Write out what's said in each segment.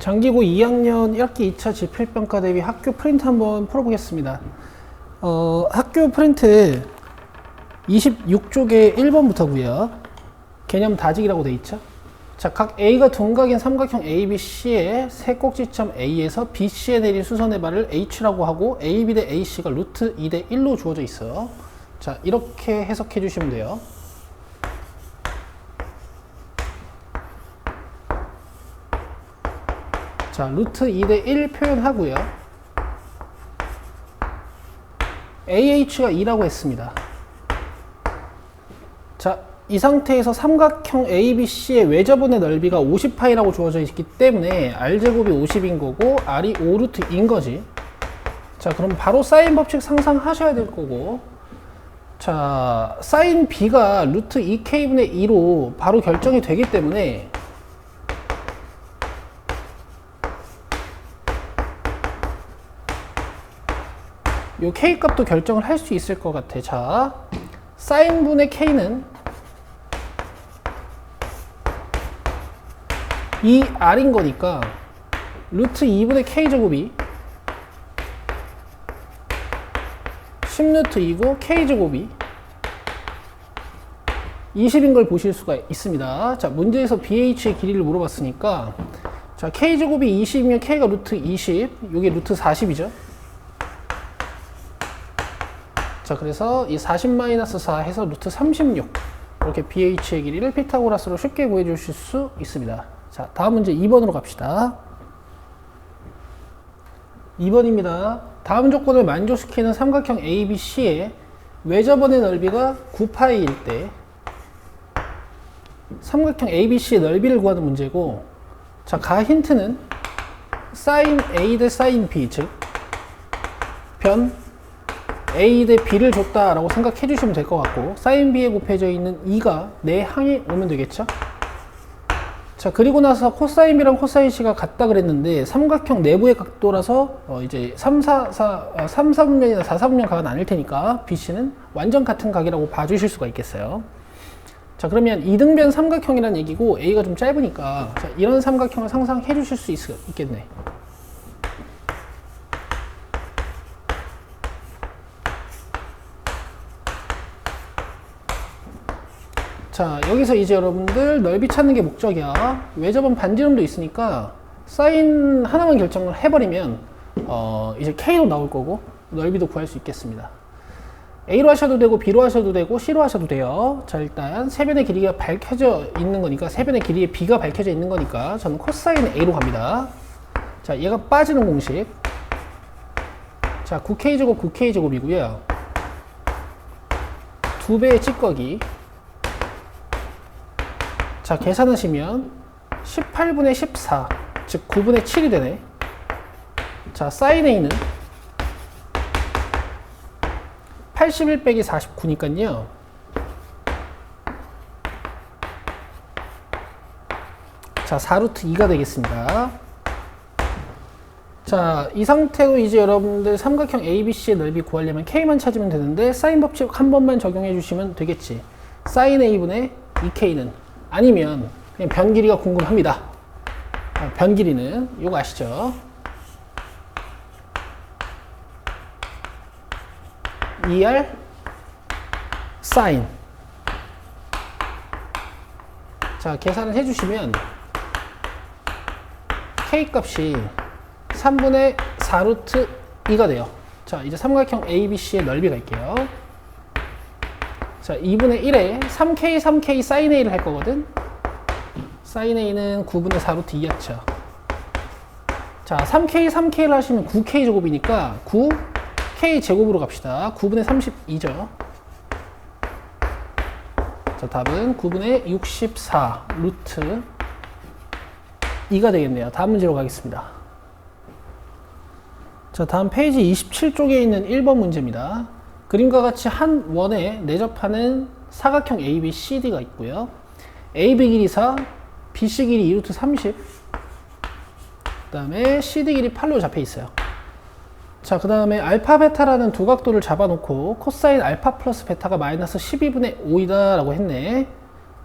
장기고 2학년 1학기 2차 지필평가 대비 학교 프린트 한번 풀어보겠습니다. 학교 프린트 26쪽에 1번부터고요. 개념 다직이라고 돼 있죠. 자, 각 A가 둔각인 삼각형 ABC의 세 꼭지점 A에서 BC에 내린 수선의 발을 H라고 하고 AB 대 AC가 루트 2 대 1로 주어져 있어요. 자, 이렇게 해석해 주시면 돼요. 자, 루트 2 대 1 표현하고요. AH가 2라고 했습니다. 자, 이 상태에서 삼각형 ABC의 외접원의 넓이가 50파이라고 주어져 있기 때문에 R제곱이 50인 거고 R이 5루트인 거지. 자, 그럼 바로 사인 법칙 상상하셔야 될 거고, 자, 사인 B가 루트 2K분의 2로 바로 결정이 되기 때문에 요 K 값도 결정을 할 수 있을 것 같아. 자, 사인분의 K는 2R인 거니까 루트 2분의 K제곱이 10루트 2고 K제곱이 20인 걸 보실 수가 있습니다. 자, 문제에서 BH의 길이를 물어봤으니까, 자, K제곱이 20이면 K가 루트 20, 요게 루트 40이죠. 자, 그래서 이 40-4 해서 루트 36, 이렇게 BH의 길이를 피타고라스로 쉽게 구해주실 수 있습니다. 자, 다음 문제 2번으로 갑시다. 2번입니다. 다음 조건을 만족시키는 삼각형 ABC의 외접원의 넓이가 9파이일 때 삼각형 ABC의 넓이를 구하는 문제고, 자, 가 힌트는 사인 A 대 사인 B, 즉 변 A 대 B를 줬다라고 생각해 주시면 될 것 같고, 사인 B에 곱해져 있는 2가 내항에 오면 되겠죠. 자, 그리고 나서 코사인 B랑 코사인 C가 같다 그랬는데 삼각형 내부의 각도라서 이제 3사분면이나 4사분면 각은 아닐 테니까 BC는 완전 같은 각이라고 봐주실 수가 있겠어요. 자, 그러면 이등변 삼각형이란 얘기고 A가 좀 짧으니까, 자, 이런 삼각형을 상상해 주실 수 있겠네. 자, 여기서 이제 여러분들 넓이 찾는 게 목적이야. 외접은 반지름도 있으니까 사인 하나만 결정을 해버리면 이제 K도 나올 거고 넓이도 구할 수 있겠습니다. A로 하셔도 되고 B로 하셔도 되고 C로 하셔도 돼요. 자, 일단 세변의 길이가 밝혀져 있는 거니까, 세변의 길이에 B가 밝혀져 있는 거니까 저는 코사인 A로 갑니다. 자, 얘가 빠지는 공식. 자, 9K제곱 9K제곱이고요. 2배의 찌꺼기. 자, 계산하시면 18분의 14, 즉 9분의 7이 되네. 자, 사인 A는 81 빼기 49니까요. 자, 4루트 2가 되겠습니다. 자, 이 상태로 이제 여러분들 삼각형 ABC의 넓이 구하려면 K만 찾으면 되는데, 사인 법칙 한 번만 적용해 주시면 되겠지. 사인 A분의 2K는, 아니면 그냥 변 길이가 궁금합니다. 변 길이는 이거 아시죠? 2R 사인. 자, 계산을 해주시면 K 값이 3분의 4루트 2가 돼요. 자, 이제 삼각형 ABC의 넓이 갈게요. 자, 2분의 1에 3K, 3K 사인 A를 할 거거든. 사인 A는 9분의 4루트 2였죠. 자, 3K, 3K를 하시면 9K 제곱이니까 9K 제곱으로 갑시다. 9분의 32죠. 자, 답은 9분의 64 루트 2가 되겠네요. 다음 문제로 가겠습니다. 자, 다음 페이지 27쪽에 있는 1번 문제입니다. 그림과 같이 한 원에 내접하는 사각형 ABCD가 있고요. AB 길이 4, BC 길이 2루트 30, 그 다음에 CD 길이 8로 잡혀 있어요. 자, 그 다음에 알파 베타라는 두 각도를 잡아놓고 코사인 알파 플러스 베타가 마이너스 12분의 5이다 라고 했네.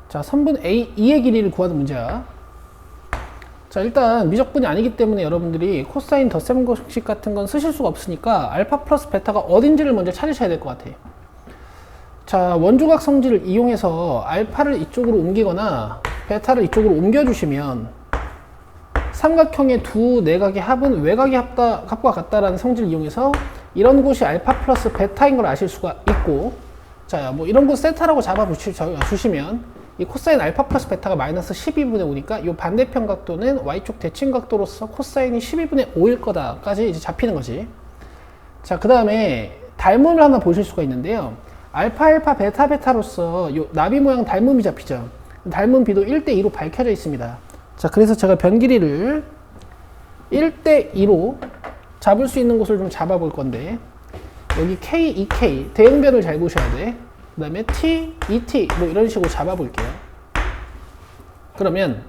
자, 선분 A2의 길이를 구하는 문제야. 자, 일단 미적분이 아니기 때문에 여러분들이 코사인 덧셈 공식 같은 건 쓰실 수가 없으니까 알파 플러스 베타가 어딘지를 먼저 찾으셔야 될 것 같아요. 자, 원조각 성질을 이용해서 알파를 이쪽으로 옮기거나 베타를 이쪽으로 옮겨주시면 삼각형의 두 내각의 합은 외곽의 합과 같다라는 성질을 이용해서 이런 곳이 알파 플러스 베타인 걸 아실 수가 있고, 자, 뭐 이런 곳 세타라고 잡아주시면 이 코사인 알파 플러스 베타가 마이너스 12분의 5니까 이 반대편 각도는 y쪽 대칭 각도로서 코사인이 12분의 5일 거다까지 이제 잡히는 거지. 자, 그 다음에 닮음을 하나 보실 수가 있는데요. 알파 알파 베타 베타로서 요 나비 모양 닮음이 잡히죠. 닮음 비도 1대2로 밝혀져 있습니다. 자, 그래서 제가 변 길이를 1대2로 잡을 수 있는 곳을 좀 잡아 볼 건데, 여기 K, EK 대응변을 잘 보셔야 돼. 그 다음에 T, ET 뭐 이런 식으로 잡아 볼게요. 그러면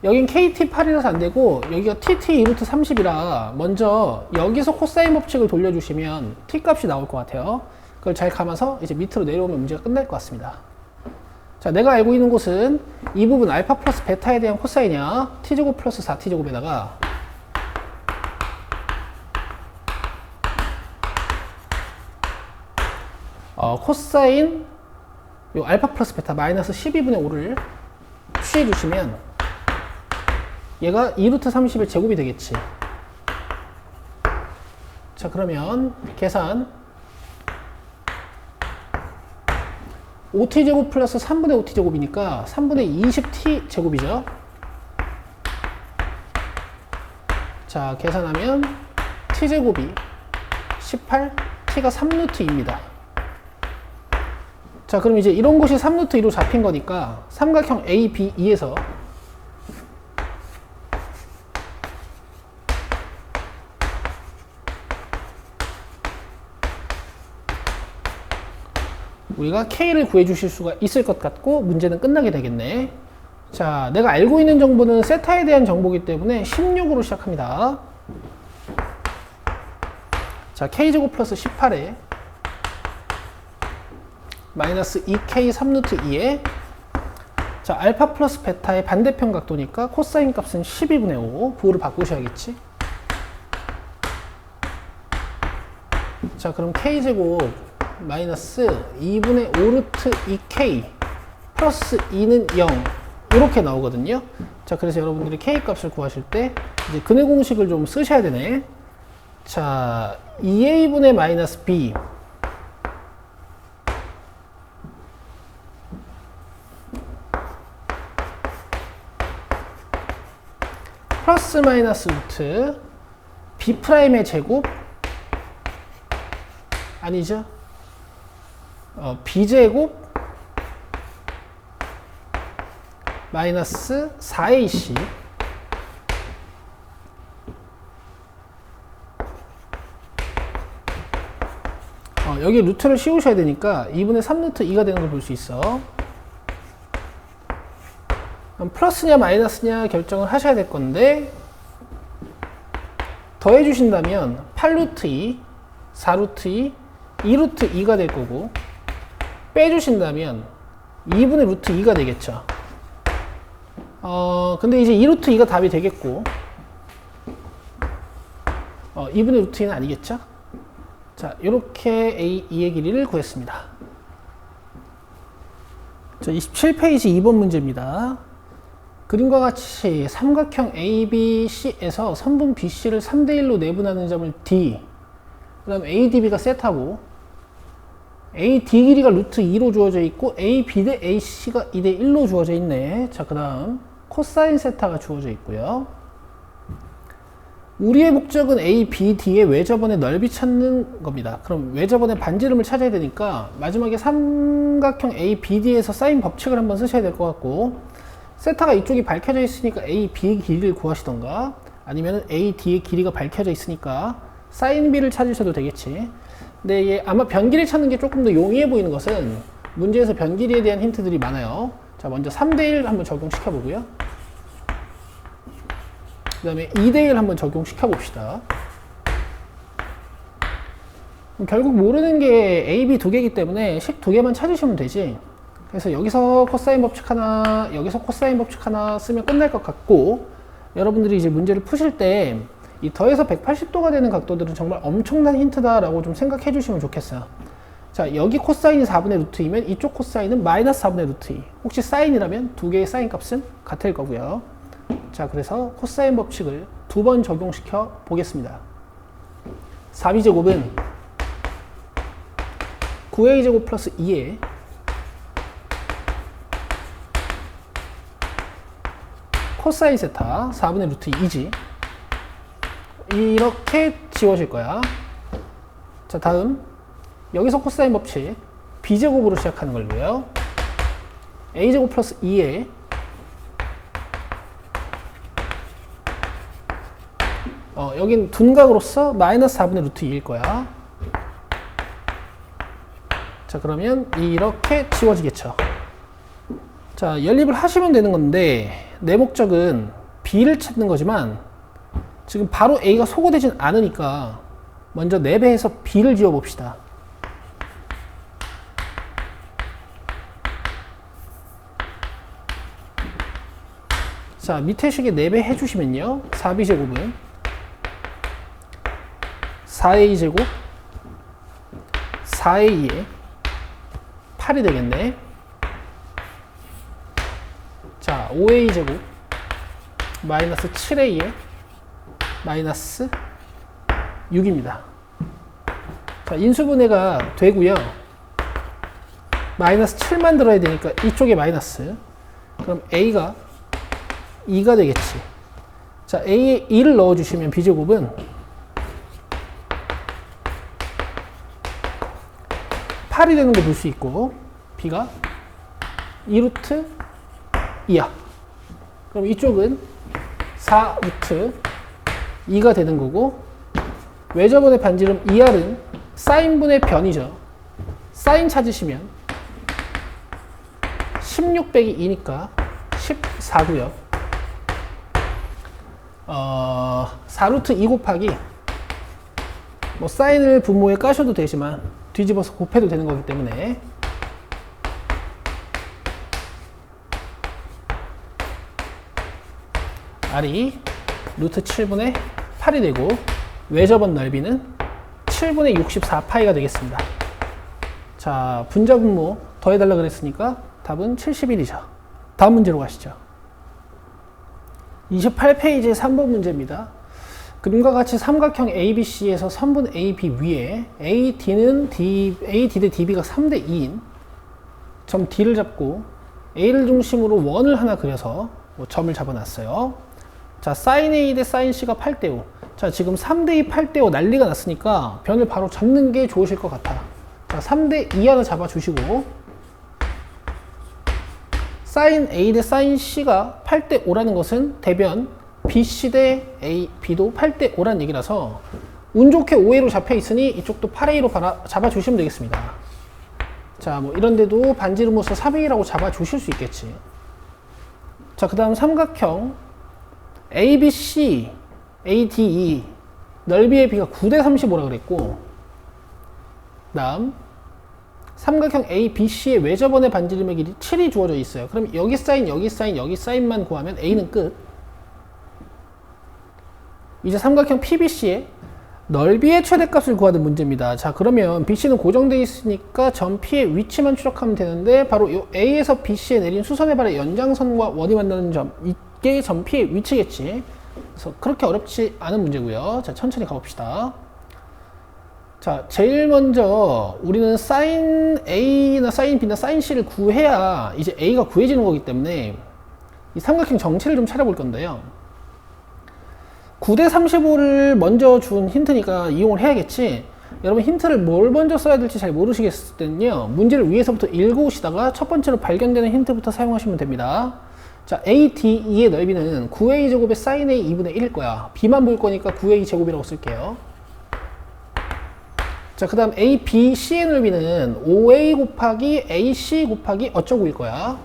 여긴 KT8이라서 안 되고 여기가 TT 2루트 30이라 먼저 여기서 코사인 법칙을 돌려주시면 T 값이 나올 것 같아요. 그걸 잘 감아서 이제 밑으로 내려오면 문제가 끝날 것 같습니다. 자, 내가 알고 있는 곳은 이 부분 알파 플러스 베타에 대한 코사인이야. T제곱 플러스 4T제곱에다가 코사인 요 알파 플러스 베타 마이너스 12분의 5를 취해 주시면 얘가 2루트 30의 제곱이 되겠지. 자, 그러면 계산 5t제곱 플러스 3분의 5t제곱이니까 3분의 20t 제곱이죠. 자, 계산하면 t제곱이 18, t가 3루트입니다. 자, 그럼 이제 이런 곳이 3루트 2로 잡힌 거니까 삼각형 ABE에서 우리가 K를 구해 주실 수가 있을 것 같고 문제는 끝나게 되겠네. 자, 내가 알고 있는 정보는 세타에 대한 정보이기 때문에 16으로 시작합니다. 자, K제곱 플러스 18에 마이너스 2K 3루트 2에 자, 알파 플러스 베타의 반대편 각도니까 코사인 값은 12분의 5 부호를 바꾸셔야겠지. 자, 그럼 K제곱 마이너스 2분의 5루트 2K 플러스 2는 0 이렇게 나오거든요. 자, 그래서 여러분들이 K 값을 구하실 때 이제 근해 공식을 좀 쓰셔야 되네. 자, 2A분의 마이너스 B 플러스 마이너스 루트 B 프라임의 제곱 아니죠? B제곱 마이너스 4AC 여기 루트를 씌우셔야 되니까 2분의 3루트 2가 되는 걸 볼 수 있어. 플러스냐 마이너스냐 결정을 하셔야 될 건데 더해 주신다면 8루트 2, 4루트 2, 2루트 2가 될 거고 빼주신다면 2분의 루트 2가 되겠죠. 근데 이제 2루트 2가 답이 되겠고 2분의 루트 2는 아니겠죠. 자, 이렇게 A2의 길이를 구했습니다. 자, 27페이지 2번 문제입니다. 그림과 같이 삼각형 ABC에서 선분 BC를 3대1로 내분하는 점을 D, 그 다음 ADB가 세타고 AD 길이가 루트 2로 주어져 있고 AB 대 AC가 2대 1로 주어져 있네. 자, 그 다음 코사인 세타가 주어져 있고요. 우리의 목적은 ABD의 외접원의 넓이 찾는 겁니다. 그럼 외접원의 반지름을 찾아야 되니까 마지막에 삼각형 ABD에서 사인 법칙을 한번 쓰셔야 될 것 같고, 세타가 이쪽이 밝혀져 있으니까 AB 길이를 구하시던가 아니면 AD의 길이가 밝혀져 있으니까 사인 B를 찾으셔도 되겠지. 근데 이게 아마 변길이 찾는 게 조금 더 용이해 보이는 것은 문제에서 변길이에 대한 힌트들이 많아요. 자, 먼저 3대1 한번 적용시켜 보고요. 그 다음에 2대1 한번 적용시켜 봅시다. 결국 모르는 게 A, B 두 개이기 때문에 식 두 개만 찾으시면 되지. 그래서 여기서 코사인 법칙 하나, 여기서 코사인 법칙 하나 쓰면 끝날 것 같고, 여러분들이 이제 문제를 푸실 때 이 더해서 180도가 되는 각도들은 정말 엄청난 힌트다라고 좀 생각해 주시면 좋겠어요. 자, 여기 코사인이 4분의 루트 2면 이쪽 코사인은 마이너스 4분의 루트 2. 혹시 사인이라면 두 개의 사인 값은 같을 거고요. 자, 그래서 코사인 법칙을 두 번 적용시켜 보겠습니다. 4b제곱은 9a제곱 플러스 2에 코사인 세타 4분의 루트 2지. 이렇게 지워질 거야. 자, 다음 여기서 코사인 법칙 b제곱으로 시작하는 걸로요. a제곱 플러스 2에 여긴 둔각으로서 마이너스 4분의 루트 2일 거야. 자, 그러면 이렇게 지워지겠죠. 자, 연립을 하시면 되는 건데 내 목적은 b를 찾는 거지만 지금 바로 a가 소거되진 않으니까 먼저 4배해서 b를 지워 봅시다. 자, 밑에 식에 4배 해주시면요. 4b제곱은 4a제곱 4a에 8이 되겠네. 자, 5a제곱 마이너스 7a에 마이너스 6입니다. 자, 인수분해가 되고요. 마이너스 7만 들어야 되니까 이쪽에 마이너스. 그럼 a가 2가 되겠지. 자, a에 2를 넣어주시면 b제곱은 8이 되는 거 볼 수 있고 b가 2루트 2야. 그럼 이쪽은 4루트 2가 되는 거고, 외접원의 반지름 2r은 사인분의 변이죠. 사인 찾으시면 16 빼기 2니까 14고요. 4루트 2 곱하기 뭐 사인을 분모에 까셔도 되지만 뒤집어서 곱해도 되는 거기 때문에 r이 루트 7분의 8이 되고 외접원 넓이는 7분의 64파이가 되겠습니다. 자, 분자 분모 더해달라 그랬으니까 답은 71이죠. 다음 문제로 가시죠. 28페이지의 3번 문제입니다. 그림과 같이 삼각형 ABC에서 선분 AB 위에 AD 대 DB가 3대 2인 점 D를 잡고 A를 중심으로 원을 하나 그려서 점을 잡아놨어요. 자, sin A 대 sin C가 8대 5. 자, 지금 3대 2, 8대 5 난리가 났으니까 변을 바로 잡는 게 좋으실 것 같아. 자, 3대 2 하나 잡아주시고 sin A 대 sin C가 8대 5라는 것은 대변 BC 대 A, B도 8대 5라는 얘기라서 운 좋게 5A로 잡혀 있으니 이쪽도 8A로 잡아주시면 되겠습니다. 자, 뭐 이런데도 반지름으로서 3A라고 잡아주실 수 있겠지. 자, 그 다음 삼각형 ABC, ADE 넓이의 비가 9대 35라 그랬고, 다음 삼각형 ABC의 외접원의 반지름의 길이 7이 주어져 있어요. 그럼 여기 사인, 여기 사인, 여기 사인만 구하면 A는 끝. 이제 삼각형 PBC의 넓이의 최대값을 구하는 문제입니다. 자, 그러면 BC는 고정되어 있으니까 점 P의 위치만 추적하면 되는데 바로 이 A에서 BC에 내린 수선의 발의 연장선과 원이 만나는 점, 이게 점 P의 위치겠지. 그래서 그렇게 어렵지 않은 문제고요. 자, 천천히 가봅시다. 자, 제일 먼저 우리는 sin A나 sin B나 sin C를 구해야 이제 A가 구해지는 거기 때문에 이 삼각형 정체를 좀 찾아볼 건데요. 9대 35를 먼저 준 힌트니까 이용을 해야겠지. 여러분 힌트를 뭘 먼저 써야 될지 잘 모르시겠을 때는요, 문제를 위에서부터 읽어오시다가 첫 번째로 발견되는 힌트부터 사용하시면 됩니다. 자, ADE의 넓이는 9A제곱의 sin A 2분의 1일 거야. B만 볼 거니까 9A제곱이라고 쓸게요. 자, 그 다음 ABC의 넓이는 5A 곱하기 AC 곱하기 어쩌고일 거야.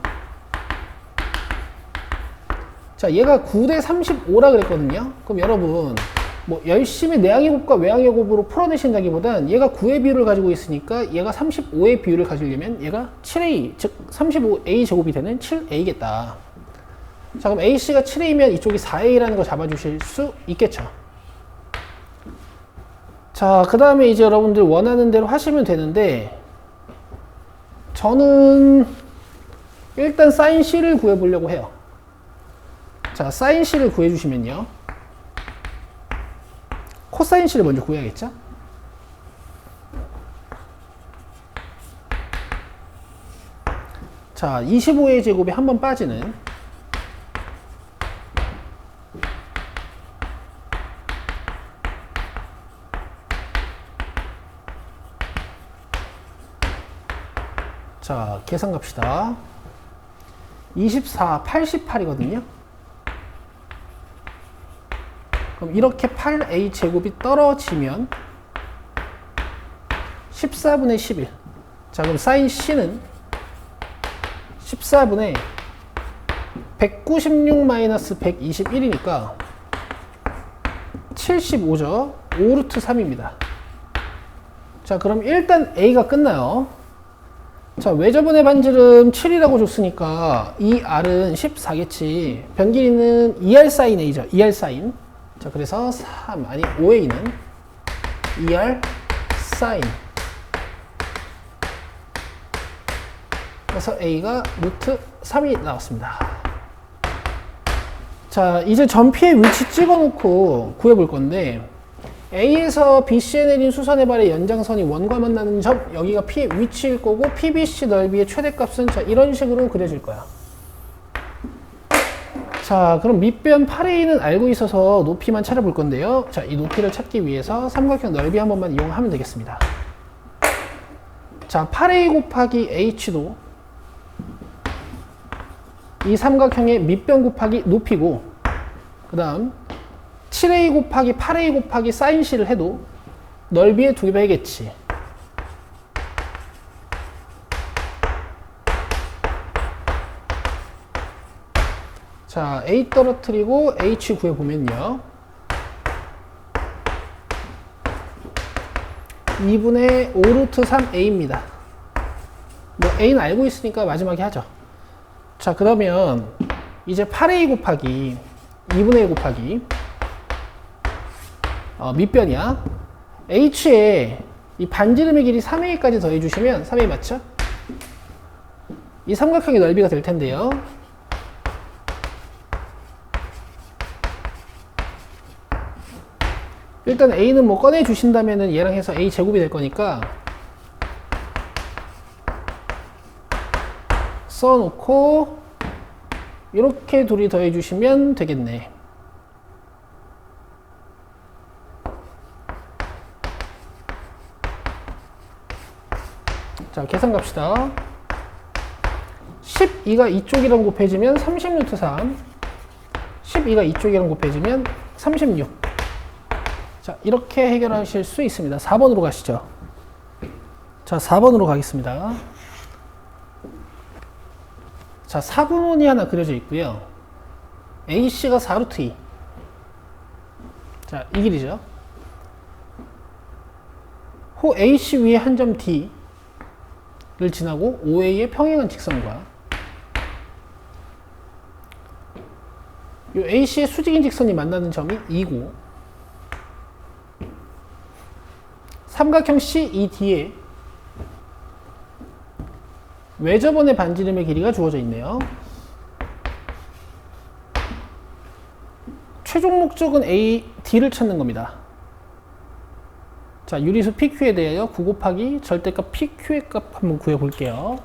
자, 얘가 9대 35라 그랬거든요. 그럼 여러분 뭐 열심히 내항의 곱과 외항의 곱으로 풀어내신다기보단 얘가 9의 비율을 가지고 있으니까 얘가 35의 비율을 가지려면 얘가 7a, 즉 35a 제곱이 되는 7a겠다. 자, 그럼 ac가 7a면 이쪽이 4a라는 거 잡아주실 수 있겠죠. 자, 그 다음에 이제 여러분들 원하는 대로 하시면 되는데, 저는 일단 sin c를 구해보려고 해요. 자, sin c를 구해주시면요, 코사인 c를 먼저 구해야겠죠? 자, 25의 제곱이 한 번 빠지는, 자, 계산 갑시다. 24, 88이거든요. 그럼 이렇게 8a 제곱이 떨어지면 14분의 11. 자, 그럼 sin c는 14분의 196-121이니까 75죠. 5루트 3입니다. 자, 그럼 일단 a가 끝나요. 자, 외접분의 반지름 7이라고 줬으니까 이 r은 14겠지. 변길이는 2r sin a죠. 2r sin. 자, 그래서 5a는 2r sin. 그래서 a가 루트 3이 나왔습니다. 자, 이제 전피의 위치 찍어놓고 구해볼 건데, A에서 BC에 내린 수선의 발의 연장선이 원과 만나는 점, 여기가 P의 위치일 거고, PBC 넓이의 최대값은 자, 이런 식으로 그려질 거야. 자, 그럼 밑변 8A는 알고 있어서 높이만 찾아볼 건데요. 자, 이 높이를 찾기 위해서 삼각형 넓이 한 번만 이용하면 되겠습니다. 자, 8A 곱하기 H도 이 삼각형의 밑변 곱하기 높이고, 그 다음 7a 곱하기 8a 곱하기 sin c를 해도 넓이의 2배겠지. 자, a 떨어뜨리고 h 구해보면요, 2분의 5루트 3a입니다. 뭐 a는 알고 있으니까 마지막에 하죠. 자, 그러면 이제 8a 곱하기 2분의 1 곱하기 밑변이야. h에 이 반지름의 길이 3a까지 더해주시면 3a 맞죠? 이 삼각형의 넓이가 될 텐데요. 일단 a는 뭐 꺼내주신다면은 얘랑 해서 a 제곱이 될 거니까 써놓고 이렇게 둘이 더해주시면 되겠네. 자, 계산 갑시다. 12가 이쪽이랑 곱해지면 30루트 3, 12가 이쪽이랑 곱해지면 36. 자, 이렇게 해결하실 수 있습니다. 4번으로 가시죠. 자, 4번으로 가겠습니다. 자, 사분원이 하나 그려져 있고요. AC가 4루트 2. 자, 이 길이죠. 호 AC 위에 한 점 D를 지나고 OA의 평행한 직선과 이 AC의 수직인 직선이 만나는 점이 2고, 삼각형 CED에 외접원의 반지름의 길이가 주어져 있네요. 최종 목적은 AD를 찾는 겁니다. 자, 유리수 PQ에 대하여 9 곱하기 절대값 PQ의 값 한번 구해볼게요.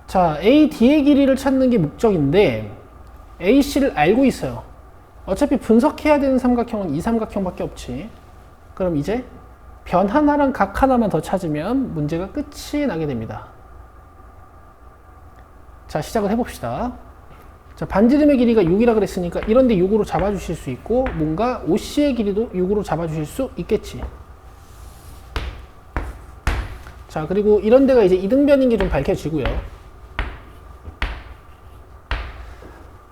자, AD의 길이를 찾는 게 목적인데 AC를 알고 있어요. 어차피 분석해야 되는 삼각형은 이 삼각형밖에 없지. 그럼 이제 변 하나랑 각 하나만 더 찾으면 문제가 끝이 나게 됩니다. 자, 시작을 해봅시다. 자, 반지름의 길이가 6이라 그랬으니까 이런데 6으로 잡아주실 수 있고, 뭔가 OC의 길이도 6으로 잡아주실 수 있겠지. 자, 그리고 이런 데가 이제 이등변인 게 좀 밝혀지고요.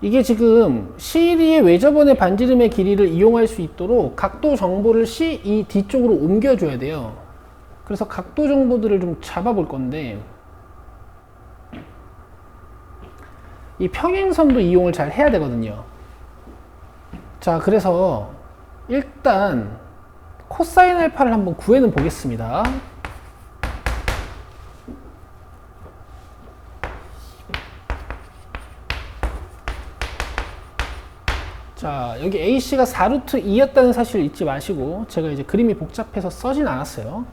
이게 지금 CD의 외접원의 반지름의 길이를 이용할 수 있도록 각도 정보를 CED 쪽으로 옮겨줘야 돼요. 그래서 각도 정보들을 좀 잡아볼 건데, 이 평행선도 이용을 잘 해야 되거든요. 자, 그래서 일단 코사인 알파를 한번 구해는 보겠습니다. 자, 여기 AC가 4루트 2였다는 사실을 잊지 마시고, 제가 이제 그림이 복잡해서 써진 않았어요.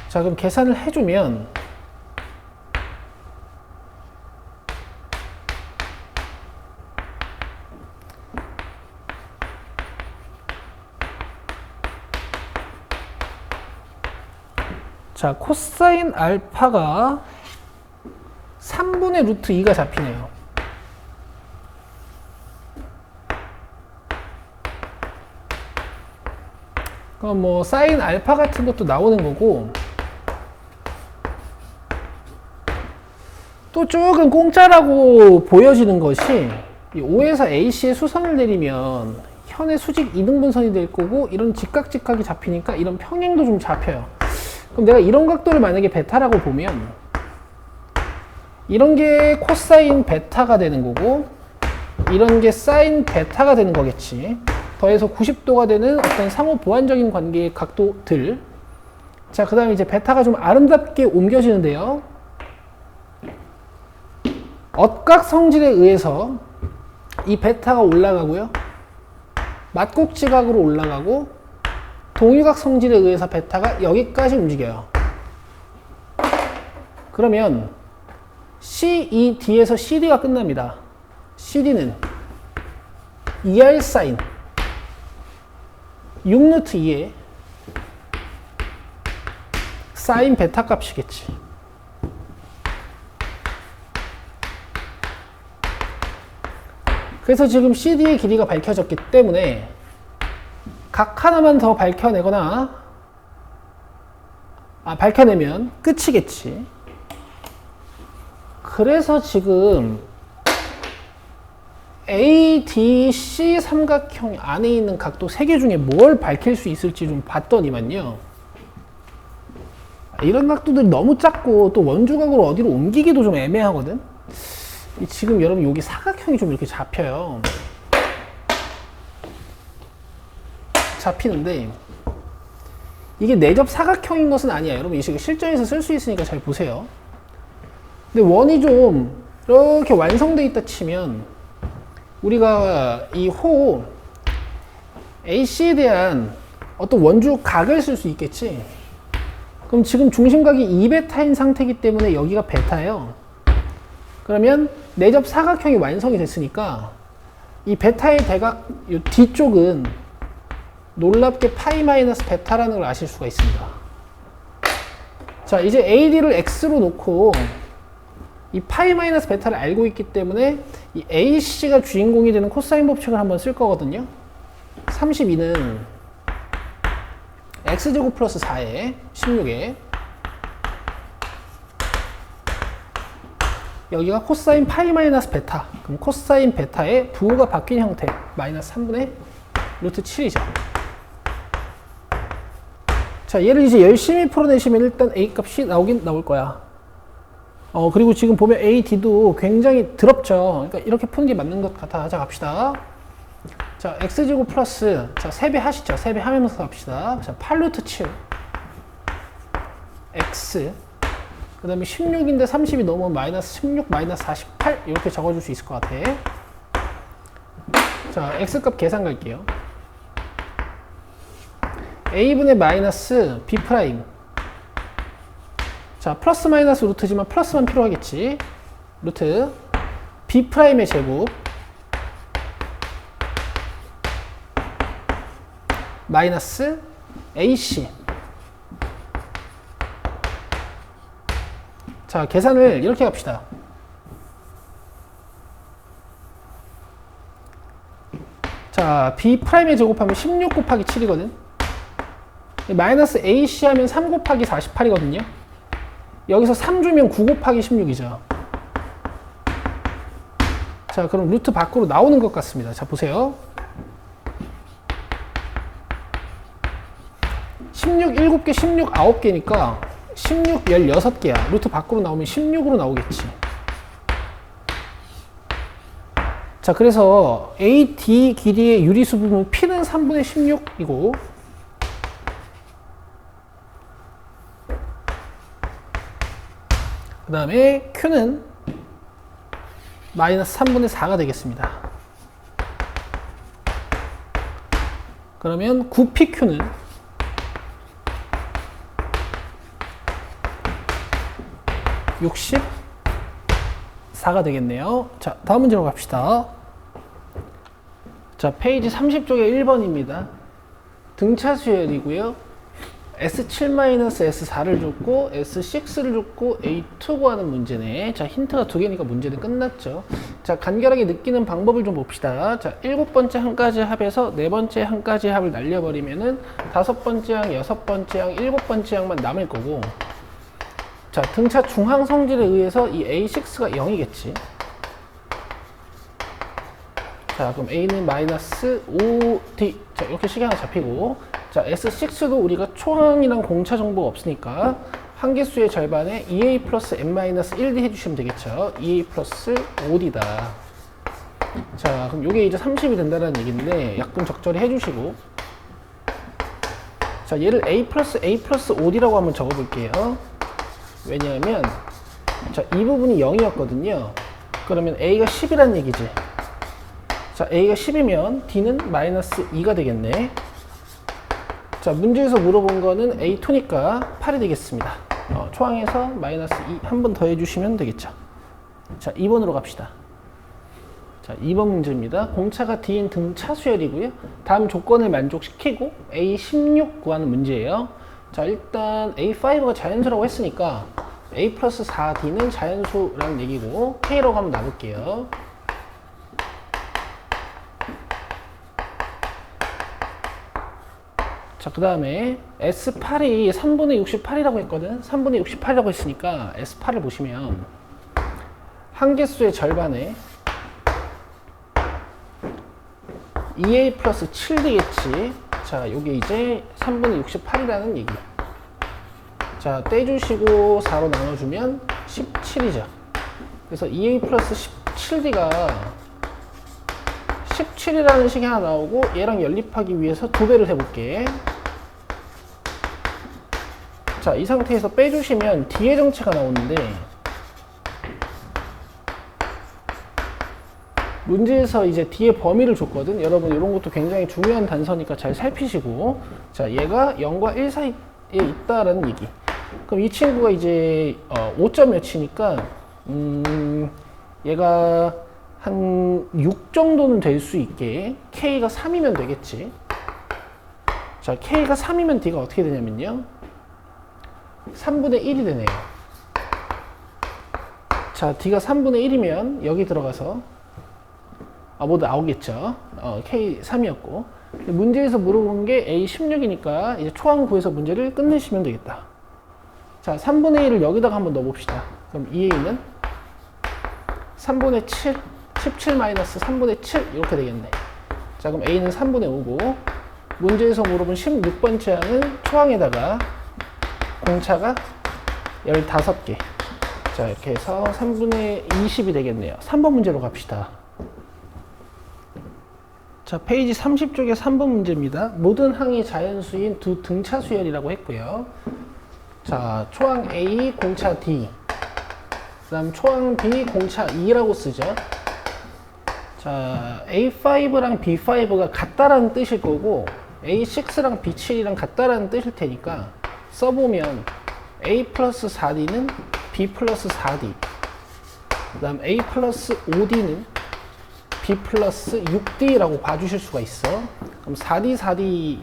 자, 그럼 계산을 해주면 자, 코사인 알파가 3분의 루트 2가 잡히네요. 그럼 뭐 사인 알파 같은 것도 나오는 거고, 또 조금 공짜라고 보여지는 것이 이 O에서 AC의 수선을 내리면 현의 수직 이등분선이 될 거고, 이런 직각이 잡히니까 이런 평행도 좀 잡혀요. 그럼 내가 이런 각도를 만약에 베타라고 보면 이런 게 코사인 베타가 되는 거고, 이런 게 사인 베타가 되는 거겠지. 더해서 90도가 되는 어떤 상호 보완적인 관계의 각도들. 자, 그 다음에 이제 베타가 좀 아름답게 옮겨지는데요. 엇각 성질에 의해서 이 베타가 올라가고요. 맞곡지각으로 올라가고, 동유각 성질에 의해서 베타가 여기까지 움직여요. 그러면 CED에서 CD가 끝납니다. CD는 2R 사인 6루트 2에 사인 베타 값이겠지. 그래서 지금 CD의 길이가 밝혀졌기 때문에 각 하나만 더 밝혀내거나, 밝혀내면 끝이겠지. 그래서 지금 ADC 삼각형 안에 있는 각도 3개 중에 뭘 밝힐 수 있을지 좀 봤더니만요. 이런 각도들이 너무 작고 또 원주각으로 어디로 옮기기도 좀 애매하거든. 지금 여러분 여기 사각형이 좀 이렇게 잡혀요. 잡히는데 이게 내접 사각형인 것은 아니야. 여러분 이 식을 실전에서 쓸 수 있으니까 잘 보세요. 근데 원이 좀 이렇게 완성되어 있다 치면 우리가 이 호 AC에 대한 어떤 원주 각을 쓸 수 있겠지. 그럼 지금 중심각이 2베타인 상태이기 때문에 여기가 베타예요. 그러면 내접 사각형이 완성이 됐으니까 이 베타의 대각 이 뒤쪽은 놀랍게 파이 마이너스 베타라는 걸 아실 수가 있습니다. 자, 이제 AD를 X로 놓고 이 파이 마이너스 베타를 알고 있기 때문에 이 AC가 주인공이 되는 코사인 법칙을 한번 쓸 거거든요. 32는 X제곱 플러스 4에 16에 여기가 코사인 파이 마이너스 베타. 그럼 코사인 베타의 부호가 바뀐 형태 마이너스 3분의 루트 7이죠. 자, 얘를 이제 열심히 풀어내시면 일단 A 값이 나오긴 나올 거야. 그리고 지금 보면 AD도 굉장히 더럽죠. 그러니까 이렇게 푸는 게 맞는 것 같아. 자, 갑시다. 자, X제곱 플러스, 자, 3배 하시죠. 3배 하면서 갑시다. 자, 8루트 7. X. 그 다음에 16인데 30이 넘으면 마이너스 16, 마이너스 48. 이렇게 적어줄 수 있을 것 같아. 자, X값 계산 갈게요. A분의 마이너스 B 프라임. 자, 플러스 마이너스 루트지만 플러스만 필요하겠지. 루트 B 프라임의 제곱 마이너스 AC. 자, 계산을 이렇게 합시다. 자, B 프라임의 제곱하면 16 곱하기 7이거든. 마이너스 AC 하면 3 곱하기 48이거든요. 여기서 3 주면 9 곱하기 16이죠. 자, 그럼 루트 밖으로 나오는 것 같습니다. 자, 보세요. 16 7개, 16 9개니까 16 16개야. 루트 밖으로 나오면 16으로 나오겠지. 자, 그래서 AD 길이의 유리수 부분 P는 3분의 16이고, 그 다음에 Q는 마이너스 3분의 4가 되겠습니다. 그러면 9PQ는 64가 되겠네요. 자, 다음 문제로 갑시다. 자, 페이지 30쪽에 1번입니다. 등차 수열이고요. S7-S4를 줬고 S6를 줬고 A2 구하는 문제네. 자, 힌트가 2개니까 문제는 끝났죠. 자, 간결하게 느끼는 방법을 좀 봅시다. 자, 7번째 한 가지 합에서 4번째 한 가지 합을 날려버리면은 5번째 항, 6번째 항, 7번째 항만 남을 거고, 자, 등차 중항 성질에 의해서 이 A6가 0이겠지. 자, 그럼 A는 마이너스 5D. 자, 이렇게 식이 하나 잡히고, 자, S6도 우리가 초항이랑 공차 정보가 없으니까 한계수의 절반에 2A 플러스 N-1D 해주시면 되겠죠. 2A 플러스 5D다. 자, 그럼 이게 이제 30이 된다는 얘기인데 약분 적절히 해주시고, 자, 얘를 A 플러스 5D라고 한번 적어볼게요. 왜냐하면, 자, 이 부분이 0이었거든요. 그러면 A가 10이란 얘기지. 자, A가 10이면 D는 마이너스 2가 되겠네. 자, 문제에서 물어본 거는 A2니까 8이 되겠습니다. 초항에서 마이너스 2 한 번 더 해주시면 되겠죠. 자, 2번으로 갑시다. 자, 2번 문제입니다. 공차가 D인 등차 수열이고요. 다음 조건을 만족시키고 A16 구하는 문제예요. 자, 일단 A5가 자연수라고 했으니까 A 플러스 4D는 자연수라는 얘기고, K라고 한번 놔볼게요. 자, 그 다음에 S8이 3분의 68이라고 했거든. 3분의 68이라고 했으니까 S8을 보시면 한계수의 절반에 2A 플러스 7되겠지. 자, 요게 이제 3분의 68이라는 얘기. 자, 떼주시고 4로 나눠주면 17이죠. 그래서 2A 플러스 17D가 17이라는 식이 하나 나오고, 얘랑 연립하기 위해서 2배를 해볼게. 자, 이 상태에서 빼주시면 D의 정체가 나오는데, 문제에서 이제 D의 범위를 줬거든. 여러분, 이런 것도 굉장히 중요한 단서니까 잘 살피시고, 자, 얘가 0과 1 사이에 있다라는 얘기. 그럼 이 친구가 이제 5점 몇이니까 얘가 한 6 정도는 될 수 있게 K가 3이면 되겠지. 자, K가 3이면 D가 어떻게 되냐면요, 3분의 1이 되네요. 자, D가 3분의 1이면 여기 들어가서 뭐 나오겠죠. K 3이었고, 문제에서 물어본 게 A 16이니까 이제 초항 구해서 문제를 끝내시면 되겠다. 자, 3분의 1을 여기다가 한번 넣어봅시다. 그럼 2A는 3분의 7, 17 마이너스 3분의 7 이렇게 되겠네. 자, 그럼 A는 3분의 5고, 문제에서 물어본 16번째 항은 초항에다가 공차가 15개. 자, 이렇게 해서 3분의 20이 되겠네요. 3번 문제로 갑시다. 자, 페이지 30쪽에 3번 문제입니다. 모든 항이 자연수인 두 등차 수열이라고 했고요. 자, 초항 A, 공차 D. 그 다음 초항 B, 공차 E라고 쓰죠. 자, A5랑 B5가 같다라는 뜻일 거고, A6랑 B7이랑 같다라는 뜻일 테니까 써보면 A 플러스 4D는 B 플러스 4D, 그 다음 A 플러스 5D는 B 플러스 6D라고 봐주실 수가 있어. 그럼 4D, 4D,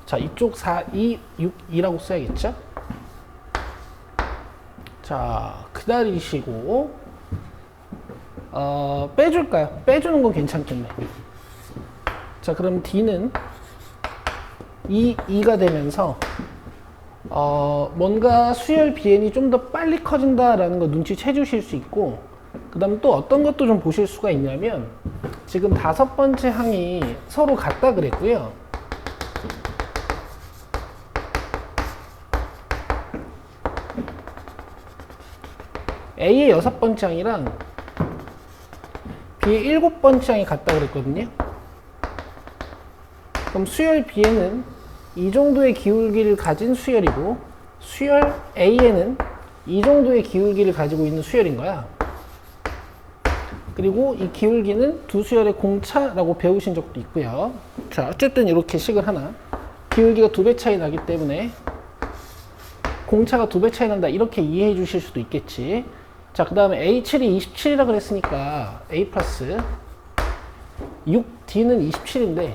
자, 이쪽 4, 2, 6, 2라고 써야겠죠? 자, 기다리시고, 빼줄까요? 빼주는 건 괜찮겠네. 자, 그럼 D는 2가 되면서, 뭔가 수열 비엔이 좀 더 빨리 커진다라는 거 눈치채 주실 수 있고, 그 다음 또 어떤 것도 좀 보실 수가 있냐면 지금 5번째 항이 서로 같다 그랬고요. A의 6번째 항이랑 B의 7번째 항이 같다 그랬거든요. 그럼 수열 B에는 이 정도의 기울기를 가진 수열이고 수열 A에는 이 정도의 기울기를 가지고 있는 수열인 거야. 그리고 이 기울기는 두 수열의 공차라고 배우신 적도 있고요. 자, 어쨌든 이렇게 식을 하나. 기울기가 2배 차이 나기 때문에 공차가 2배 차이 난다. 이렇게 이해해 주실 수도 있겠지. 자, 그 다음에 A7이 27이라 그랬으니까 A 플러스 6D는 27인데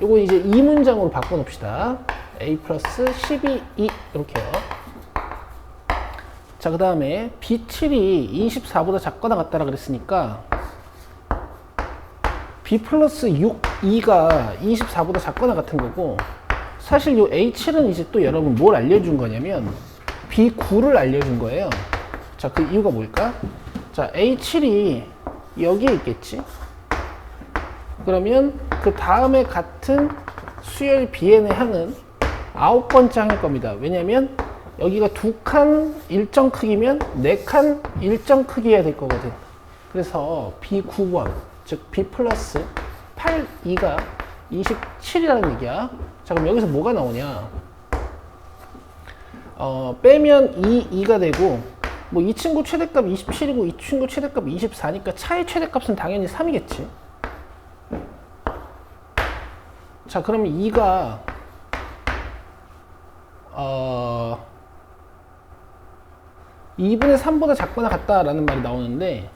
요거 이제 이 문장으로 바꿔놓읍시다. A 플러스 12, 2 이렇게요. 자, 그 다음에 B7이 24보다 작거나 같다라 그랬으니까 B 플러스 6, 2가 24보다 작거나 같은 거고 사실 요 A7은 이제 또 여러분 뭘 알려준 거냐면 B9를 알려준 거예요. 자, 그 이유가 뭘까? 자, A7이 여기에 있겠지? 그러면 그 다음에 같은 수열 Bn의 항은 9번째 항일 겁니다. 왜냐면 여기가 2칸 일정 크기면 4칸 일정 크기여야 될 거거든. 그래서 B9번, 즉 B 플러스 8, 2가 27이라는 얘기야. 자, 그럼 여기서 뭐가 나오냐? 빼면 2가 되고, 뭐 이 친구 최대값 27이고 이 친구 최대값 24니까 차의 최대값은 당연히 3이겠지. 자, 그러면 2가 2분의 3보다 작거나 같다라는 말이 나오는데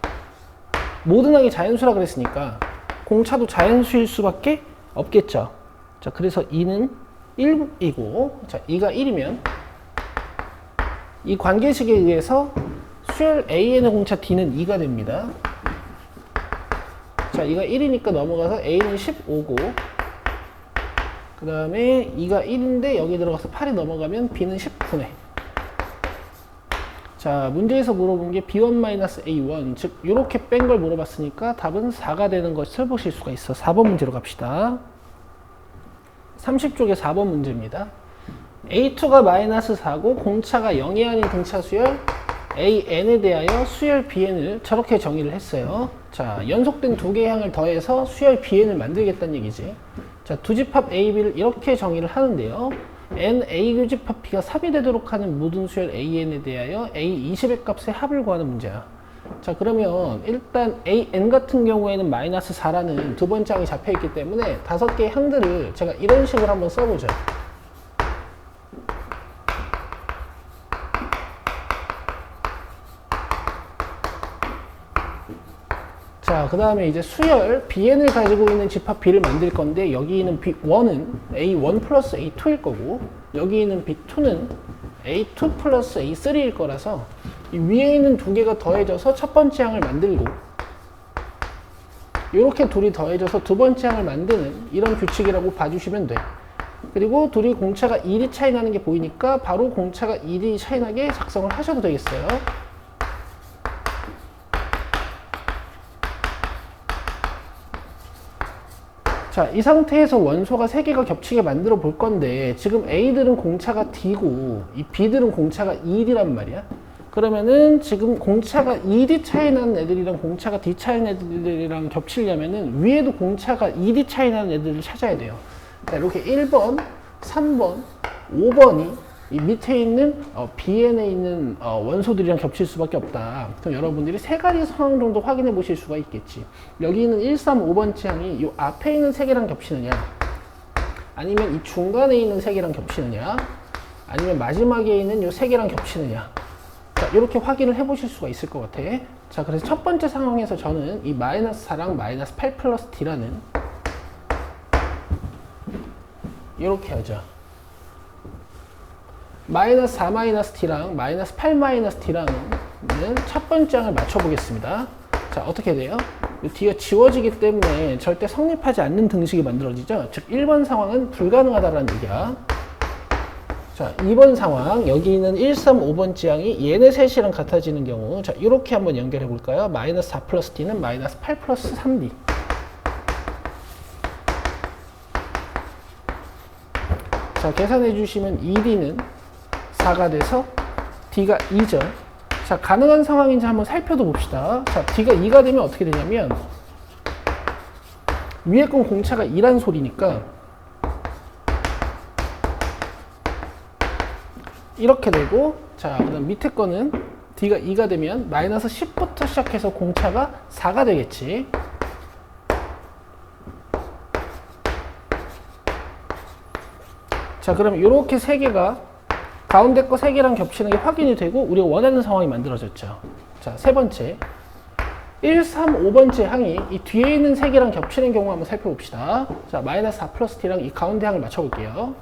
모든 항이 자연수라 그랬으니까 공차도 자연수일 수밖에 없겠죠. 자, 그래서 2는 1이고, 자, 2가 1이면 이 관계식에 의해서 수열 An의 공차 D는 2가 됩니다. 자, 2가 1이니까 넘어가서 A는 15고 그 다음에 2가 1인데 여기 들어가서 8이 넘어가면 B는 19네. 자, 문제에서 물어본 게 B1-A1, 즉 이렇게 뺀 걸 물어봤으니까 답은 4가 되는 것을 보실 수가 있어. 4번 문제로 갑시다. 30쪽의 4번 문제입니다. A2가 마이너스 4고 공차가 0이 아닌 등차 수열 AN에 대하여 수열 BN을 저렇게 정의를 했어요. 자, 연속된 두 개의 항을 더해서 수열 BN을 만들겠다는 얘기지. 자, 두 집합 A, B를 이렇게 정의를 하는데요. N, A 교집합 B가 3이 되도록 하는 모든 수열 AN에 대하여 A 20의 값의 합을 구하는 문제야. 자, 그러면 일단 AN 같은 경우에는 마이너스 4라는 두 번째 항이 잡혀있기 때문에 5개의 항들을 제가 이런 식으로 한번 써보죠. 자, 그 다음에 이제 수열 BN을 가지고 있는 집합 B를 만들 건데 여기 있는 B1은 A1 플러스 A2일 거고 여기 있는 B2는 A2 플러스 A3일 거라서 이 위에 있는 두 개가 더해져서 첫 번째 항을 만들고 이렇게 둘이 더해져서 두 번째 항을 만드는 이런 규칙이라고 봐주시면 돼. 그리고 둘이 공차가 1이 차이 나는 게 보이니까 바로 공차가 1이 차이 나게 작성을 하셔도 되겠어요. 자, 이 상태에서 원소가 3개가 겹치게 만들어 볼 건데 지금 A들은 공차가 D고 이 B들은 공차가 1이란 말이야. 그러면은 지금 공차가 1이 차이 나는 애들이랑 공차가 D 차이 나는 애들이랑 겹치려면은 위에도 공차가 1이 차이 나는 애들을 찾아야 돼요. 자, 이렇게 1번, 3번, 5번이 이 밑에 있는 BN에 있는 원소들이랑 겹칠 수밖에 없다. 그럼 여러분들이 3가지 상황 정도 확인해 보실 수가 있겠지. 여기 있는 1, 3, 5번째 항이 이 앞에 있는 3개랑 겹치느냐, 아니면 이 중간에 있는 3개랑 겹치느냐, 아니면 마지막에 있는 이 3개랑 겹치느냐. 자, 이렇게 확인을 해 보실 수가 있을 것 같아. 자, 그래서 첫 번째 상황에서 저는 이 마이너스 4랑 마이너스 8 플러스 D라는 이렇게 하죠. 마이너스 4 마이너스 T랑 마이너스 8 마이너스 T라는 첫 번째 항을 맞춰보겠습니다. 자, 어떻게 돼요? 이 D가 지워지기 때문에 절대 성립하지 않는 등식이 만들어지죠. 즉 1번 상황은 불가능하다는 얘기야. 자, 자, 2번 상황. 여기 있는 1, 3, 5번 지항이 얘네 셋이랑 같아지는 경우. 자, 이렇게 한번 연결해 볼까요? 마이너스 4 플러스 D는 마이너스 8 플러스 3D. 자, 계산해 주시면 2D는 4가 돼서 D가 2죠. 자, 가능한 상황인지 한번 살펴도 봅시다. 자, D가 2가 되면 어떻게 되냐면 위에 건 공차가 2란 소리니까 이렇게 되고, 자, 그다음 밑에 거는 D가 2가 되면 마이너스 10부터 시작해서 공차가 4가 되겠지. 자, 그럼 이렇게 세 개가 가운데 거 세 개랑 겹치는 게 확인이 되고 우리가 원하는 상황이 만들어졌죠. 자, 세 번째 1, 3, 5번째 항이 이 뒤에 있는 세 개랑 겹치는 경우 한번 살펴봅시다. 자, 마이너스 4 플러스 T랑 이 가운데 항을 맞춰볼게요.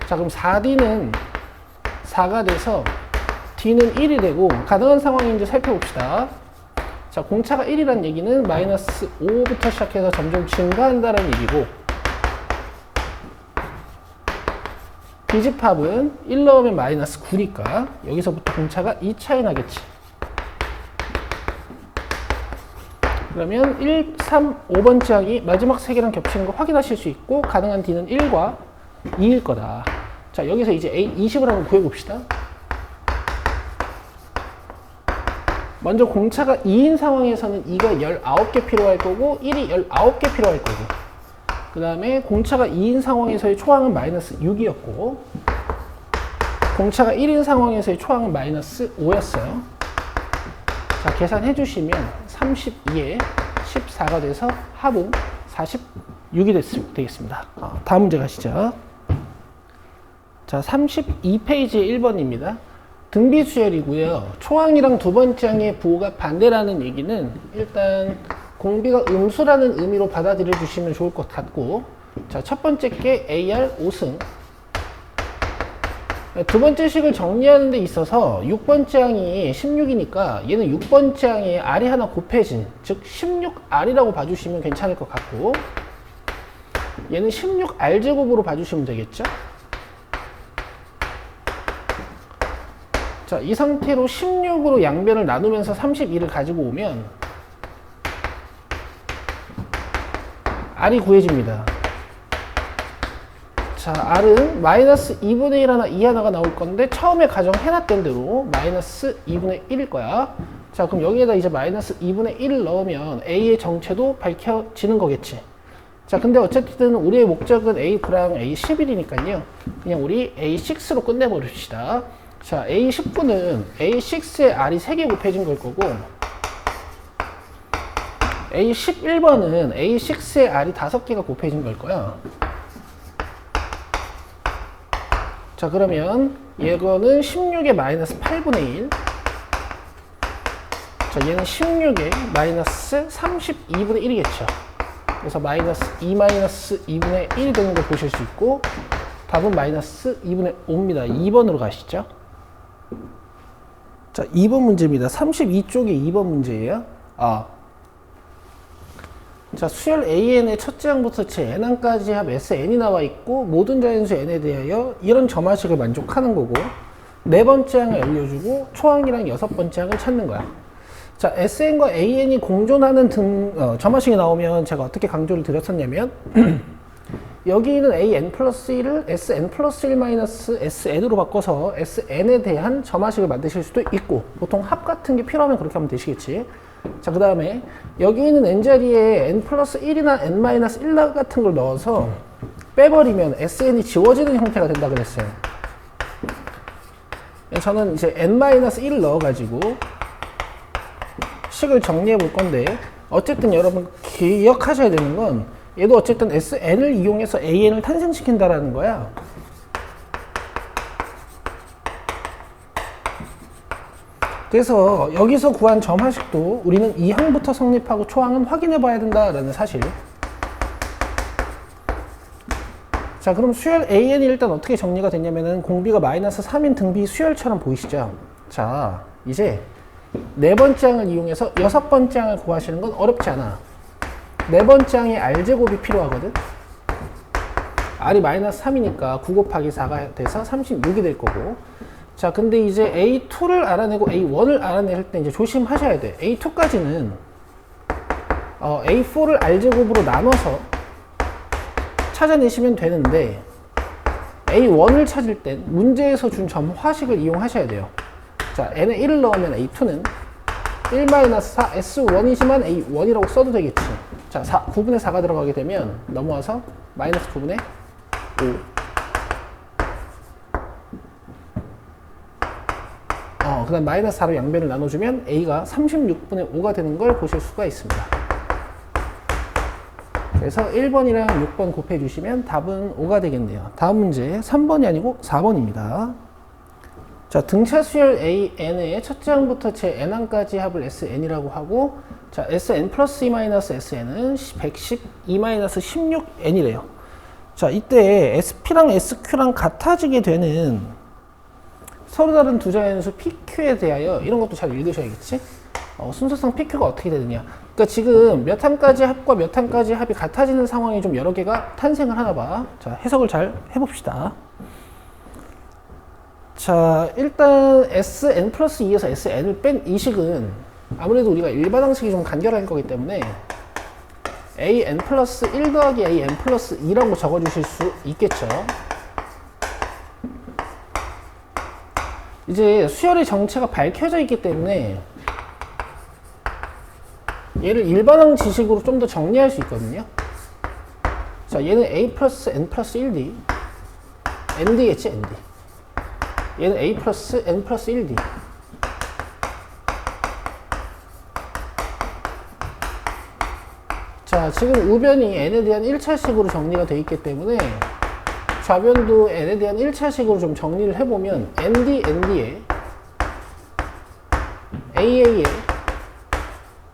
자, 그럼 4D는 4가 돼서 D는 1이 되고 가능한 상황인지 살펴봅시다. 자, 공차가 1이란 얘기는 마이너스 5부터 시작해서 점점 증가한다는 얘기고, B집합은 1 넣으면 마이너스 9니까 여기서부터 공차가 2 차이 나겠지. 그러면 1, 3, 5번 지항이 마지막 세 개랑 겹치는 거 확인하실 수 있고, 가능한 D는 1과 2일 거다. 자, 여기서 이제 A 20을 한번 구해봅시다. 먼저 공차가 2인 상황에서는 2가 19개 필요할 거고 1이 19개 필요할 거고, 그 다음에 공차가 2인 상황에서의 초항은 마이너스 6이었고 공차가 1인 상황에서의 초항은 마이너스 5였어요. 자, 계산해 주시면 32에 14가 돼서 합은 46이 되겠습니다. 다음 문제 가시죠. 자, 32페이지의 1번입니다. 등비 수열이고요. 초항이랑 두 번째 항의 부호가 반대라는 얘기는 일단 공비가 음수라는 의미로 받아들여 주시면 좋을 것 같고, 자, 첫 번째 게 AR 5승. 두 번째 식을 정리하는 데 있어서 6번째 항이 16이니까 얘는 6번째 항에 R이 하나 곱해진, 즉 16R이라고 봐주시면 괜찮을 것 같고, 얘는 16R제곱으로 봐주시면 되겠죠? 자, 이 상태로 16으로 양변을 나누면서 32를 가지고 오면 R이 구해집니다. 자, R은 마이너스 2분의 1 하나, 2 하나가 나올 건데 처음에 가정해놨던 대로 마이너스 2분의 1일 거야. 자, 그럼 여기에다 이제 마이너스 2분의 1을 넣으면 A의 정체도 밝혀지는 거겠지. 자, 근데 어쨌든 우리의 목적은 A9랑 A11이니까요. 그냥 우리 A6로 끝내버립시다. 자, A19는 A6에 R이 3개 곱해진 걸 거고, A11번은 A6에 R이 5개가 곱해진 걸 거야. 자, 그러면 얘거는 16에 마이너스 8분의 1. 자, 얘는 16에 마이너스 32분의 1이겠죠. 그래서 마이너스 2 마이너스 2분의 1이 되는 걸 보실 수 있고, 답은 마이너스 2분의 5입니다. 2번으로 가시죠. 자, 2번 문제입니다. 32쪽에 2번 문제예요. 자, 수열 AN의 첫째 항부터 제 N항까지 합 SN이 나와 있고 모든 자연수 N에 대하여 이런 점화식을 만족하는 거고, 네 번째 항을 알려주고 초항이랑 여섯 번째 항을 찾는 거야. 자, SN과 AN이 공존하는 점화식이 나오면 제가 어떻게 강조를 드렸었냐면 여기 있는 AN 플러스 1을 SN 플러스 1 마이너스 SN으로 바꿔서 SN에 대한 점화식을 만드실 수도 있고, 보통 합 같은 게 필요하면 그렇게 하면 되시겠지. 자, 그 다음에 여기 있는 N자리에 N 플러스 1이나 N 마이너스 1 같은 걸 넣어서 빼버리면 SN이 지워지는 형태가 된다 그랬어요. 저는 이제 N 마이너스 1을 넣어가지고 식을 정리해 볼 건데, 어쨌든 여러분 기억하셔야 되는 건 얘도 어쨌든 SN을 이용해서 AN을 탄생시킨다라는 거야. 그래서 여기서 구한 점화식도 우리는 이 항부터 성립하고 초항은 확인해 봐야 된다라는 사실. 자, 그럼 수열 AN이 일단 어떻게 정리가 됐냐면은 공비가 마이너스 3인 등비 수열처럼 보이시죠? 자, 이제 네 번째 항을 이용해서 여섯 번째 항을 구하시는 건 어렵지 않아. 네 번째 항에 R제곱이 필요하거든. R이 마이너스 3이니까 9 곱하기 4가 돼서 36이 될 거고. 자, 근데 이제 A2를 알아내고 A1을 알아낼 때 이제 조심하셔야 돼. A2까지는 A4를 R제곱으로 나눠서 찾아내시면 되는데, A1을 찾을 땐 문제에서 준 점화식을 이용하셔야 돼요. 자, n에 1을 넣으면 A2는 1-4 S1이지만 A1이라고 써도 되겠지. 자, 9분의 4가 들어가게 되면 넘어와서 마이너스 9분의 5. 그 다음 마이너스 4로 양변을 나눠주면 A가 36분의 5가 되는 걸 보실 수가 있습니다. 그래서 1번이랑 6번 곱해주시면 답은 5가 되겠네요. 다음 문제 3번이 아니고 4번입니다. 자, 등차 수열 AN의 첫째 항부터 제 N항까지 합을 SN이라고 하고, 자, SN 플러스 2-SN은 112-16N이래요. 자, 이때 SP랑 SQ랑 같아지게 되는 서로 다른 두 자연수 PQ에 대하여 이런 것도 잘 읽으셔야겠지? 순서상 PQ가 어떻게 되느냐. 그러니까 지금 몇 항까지 합과 몇 항까지 합이 같아지는 상황이 좀 여러 개가 탄생을 하나 봐. 자, 해석을 잘 해봅시다. 자, 일단 SN 플러스 2에서 SN을 뺀 이 식은 아무래도 우리가 일반항식이 좀 간결할 거기 때문에 AN 플러스 1 더하기 AN 플러스 2라고 적어주실 수 있겠죠. 이제 수열의 정체가 밝혀져 있기 때문에 얘를 일반항 지식으로 좀 더 정리할 수 있거든요. 자, 얘는 A 플러스 N 플러스 1D ND겠지, ND. 얘는 A 플러스 N 플러스 1D. 자, 지금 우변이 N에 대한 1차식으로 정리가 되어 있기 때문에 좌변도 N에 대한 1차식으로 좀 정리를 해보면 ND, ND에 AA에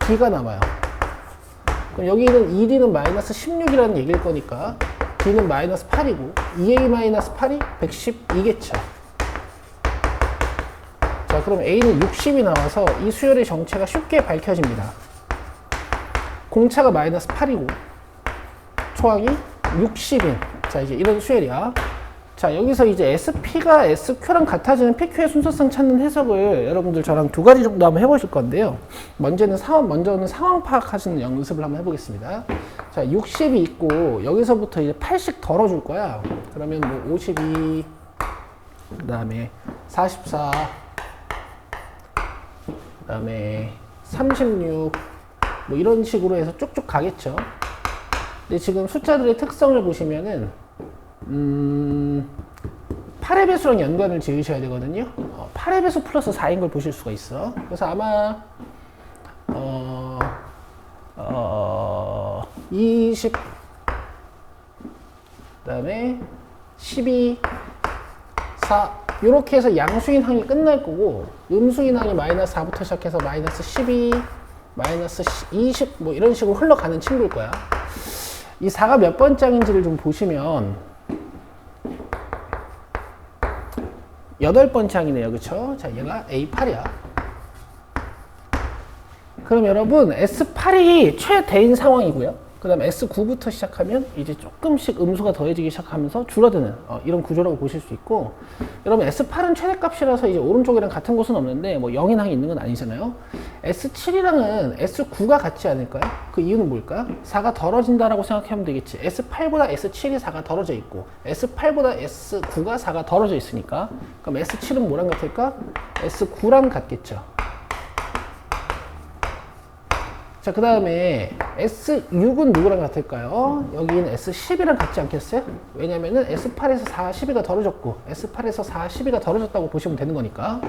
D가 남아요. 그럼 여기는 2D는 마이너스 16이라는 얘기일 거니까 D는 마이너스 8이고 2A 마이너스 8이 112겠죠. 자, 그럼 A는 60이 나와서 이 수열의 정체가 쉽게 밝혀집니다. 공차가 마이너스 8이고 초항이 60인, 자, 이제 이런 수열이야. 자, 여기서 이제 SP가 SQ랑 같아지는 PQ의 순서상 찾는 해석을 여러분들 저랑 두 가지 정도 한번 해보실 건데요. 먼저는 상황 파악하시는 연습을 한번 해보겠습니다. 자, 60이 있고 여기서부터 이제 8씩 덜어줄 거야. 그러면 뭐 52, 그 다음에 44, 그 다음에 36, 뭐 이런 식으로 해서 쭉쭉 가겠죠. 근데 지금 숫자들의 특성을 보시면은 8의 배수랑 연관을 지으셔야 되거든요. 8의 배수 플러스 4인 걸 보실 수가 있어. 그래서 아마 20, 그 다음에 12, 4 이렇게 해서 양수인 항이 끝날 거고, 음수인 항이 마이너스 4부터 시작해서 마이너스 12, 마이너스 20 뭐 이런 식으로 흘러가는 친구일 거야. 이 4가 몇 번장인지를 좀 보시면 8번장이네요. 그쵸? 자, 얘가 A8이야. 그럼 여러분 S8이 최대인 상황이고요. 그 다음 S9부터 시작하면 이제 조금씩 음수가 더해지기 시작하면서 줄어드는 이런 구조라고 보실 수 있고, 여러분 S8은 최대값이라서 이제 오른쪽이랑 같은 곳은 없는데 뭐 0인 항이 있는 건 아니잖아요. S7이랑은 S9가 같지 않을까요? 그 이유는 뭘까? 4가 덜어진다라고 생각하면 되겠지. S8보다 S7이 4가 덜어져 있고 S8보다 S9가 4가 덜어져 있으니까, 그럼 S7은 뭐랑 같을까? S9랑 같겠죠. 자, 그 다음에 S6은 누구랑 같을까요? 여기는 S10이랑 같지 않겠어요? 왜냐면은 S8에서 4, 12가 덜어졌고 S8에서 4, 12가 덜어졌다고 보시면 되는 거니까.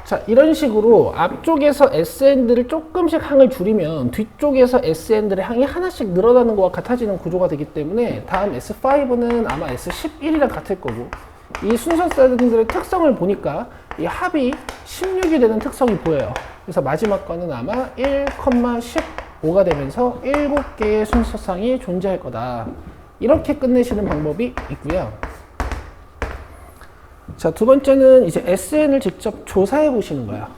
자, 이런 식으로 앞쪽에서 SN들을 조금씩 항을 줄이면 뒤쪽에서 SN들의 항이 하나씩 늘어나는 것과 같아지는 구조가 되기 때문에 다음 S5는 아마 S11이랑 같을 거고, 이 순서들의 특성을 보니까 이 합이 16이 되는 특성이 보여요. 그래서 마지막 거는 아마 1,15가 되면서 7개의 순서상이 존재할 거다. 이렇게 끝내시는 방법이 있고요. 자, 두 번째는 이제 SN을 직접 조사해 보시는 거야.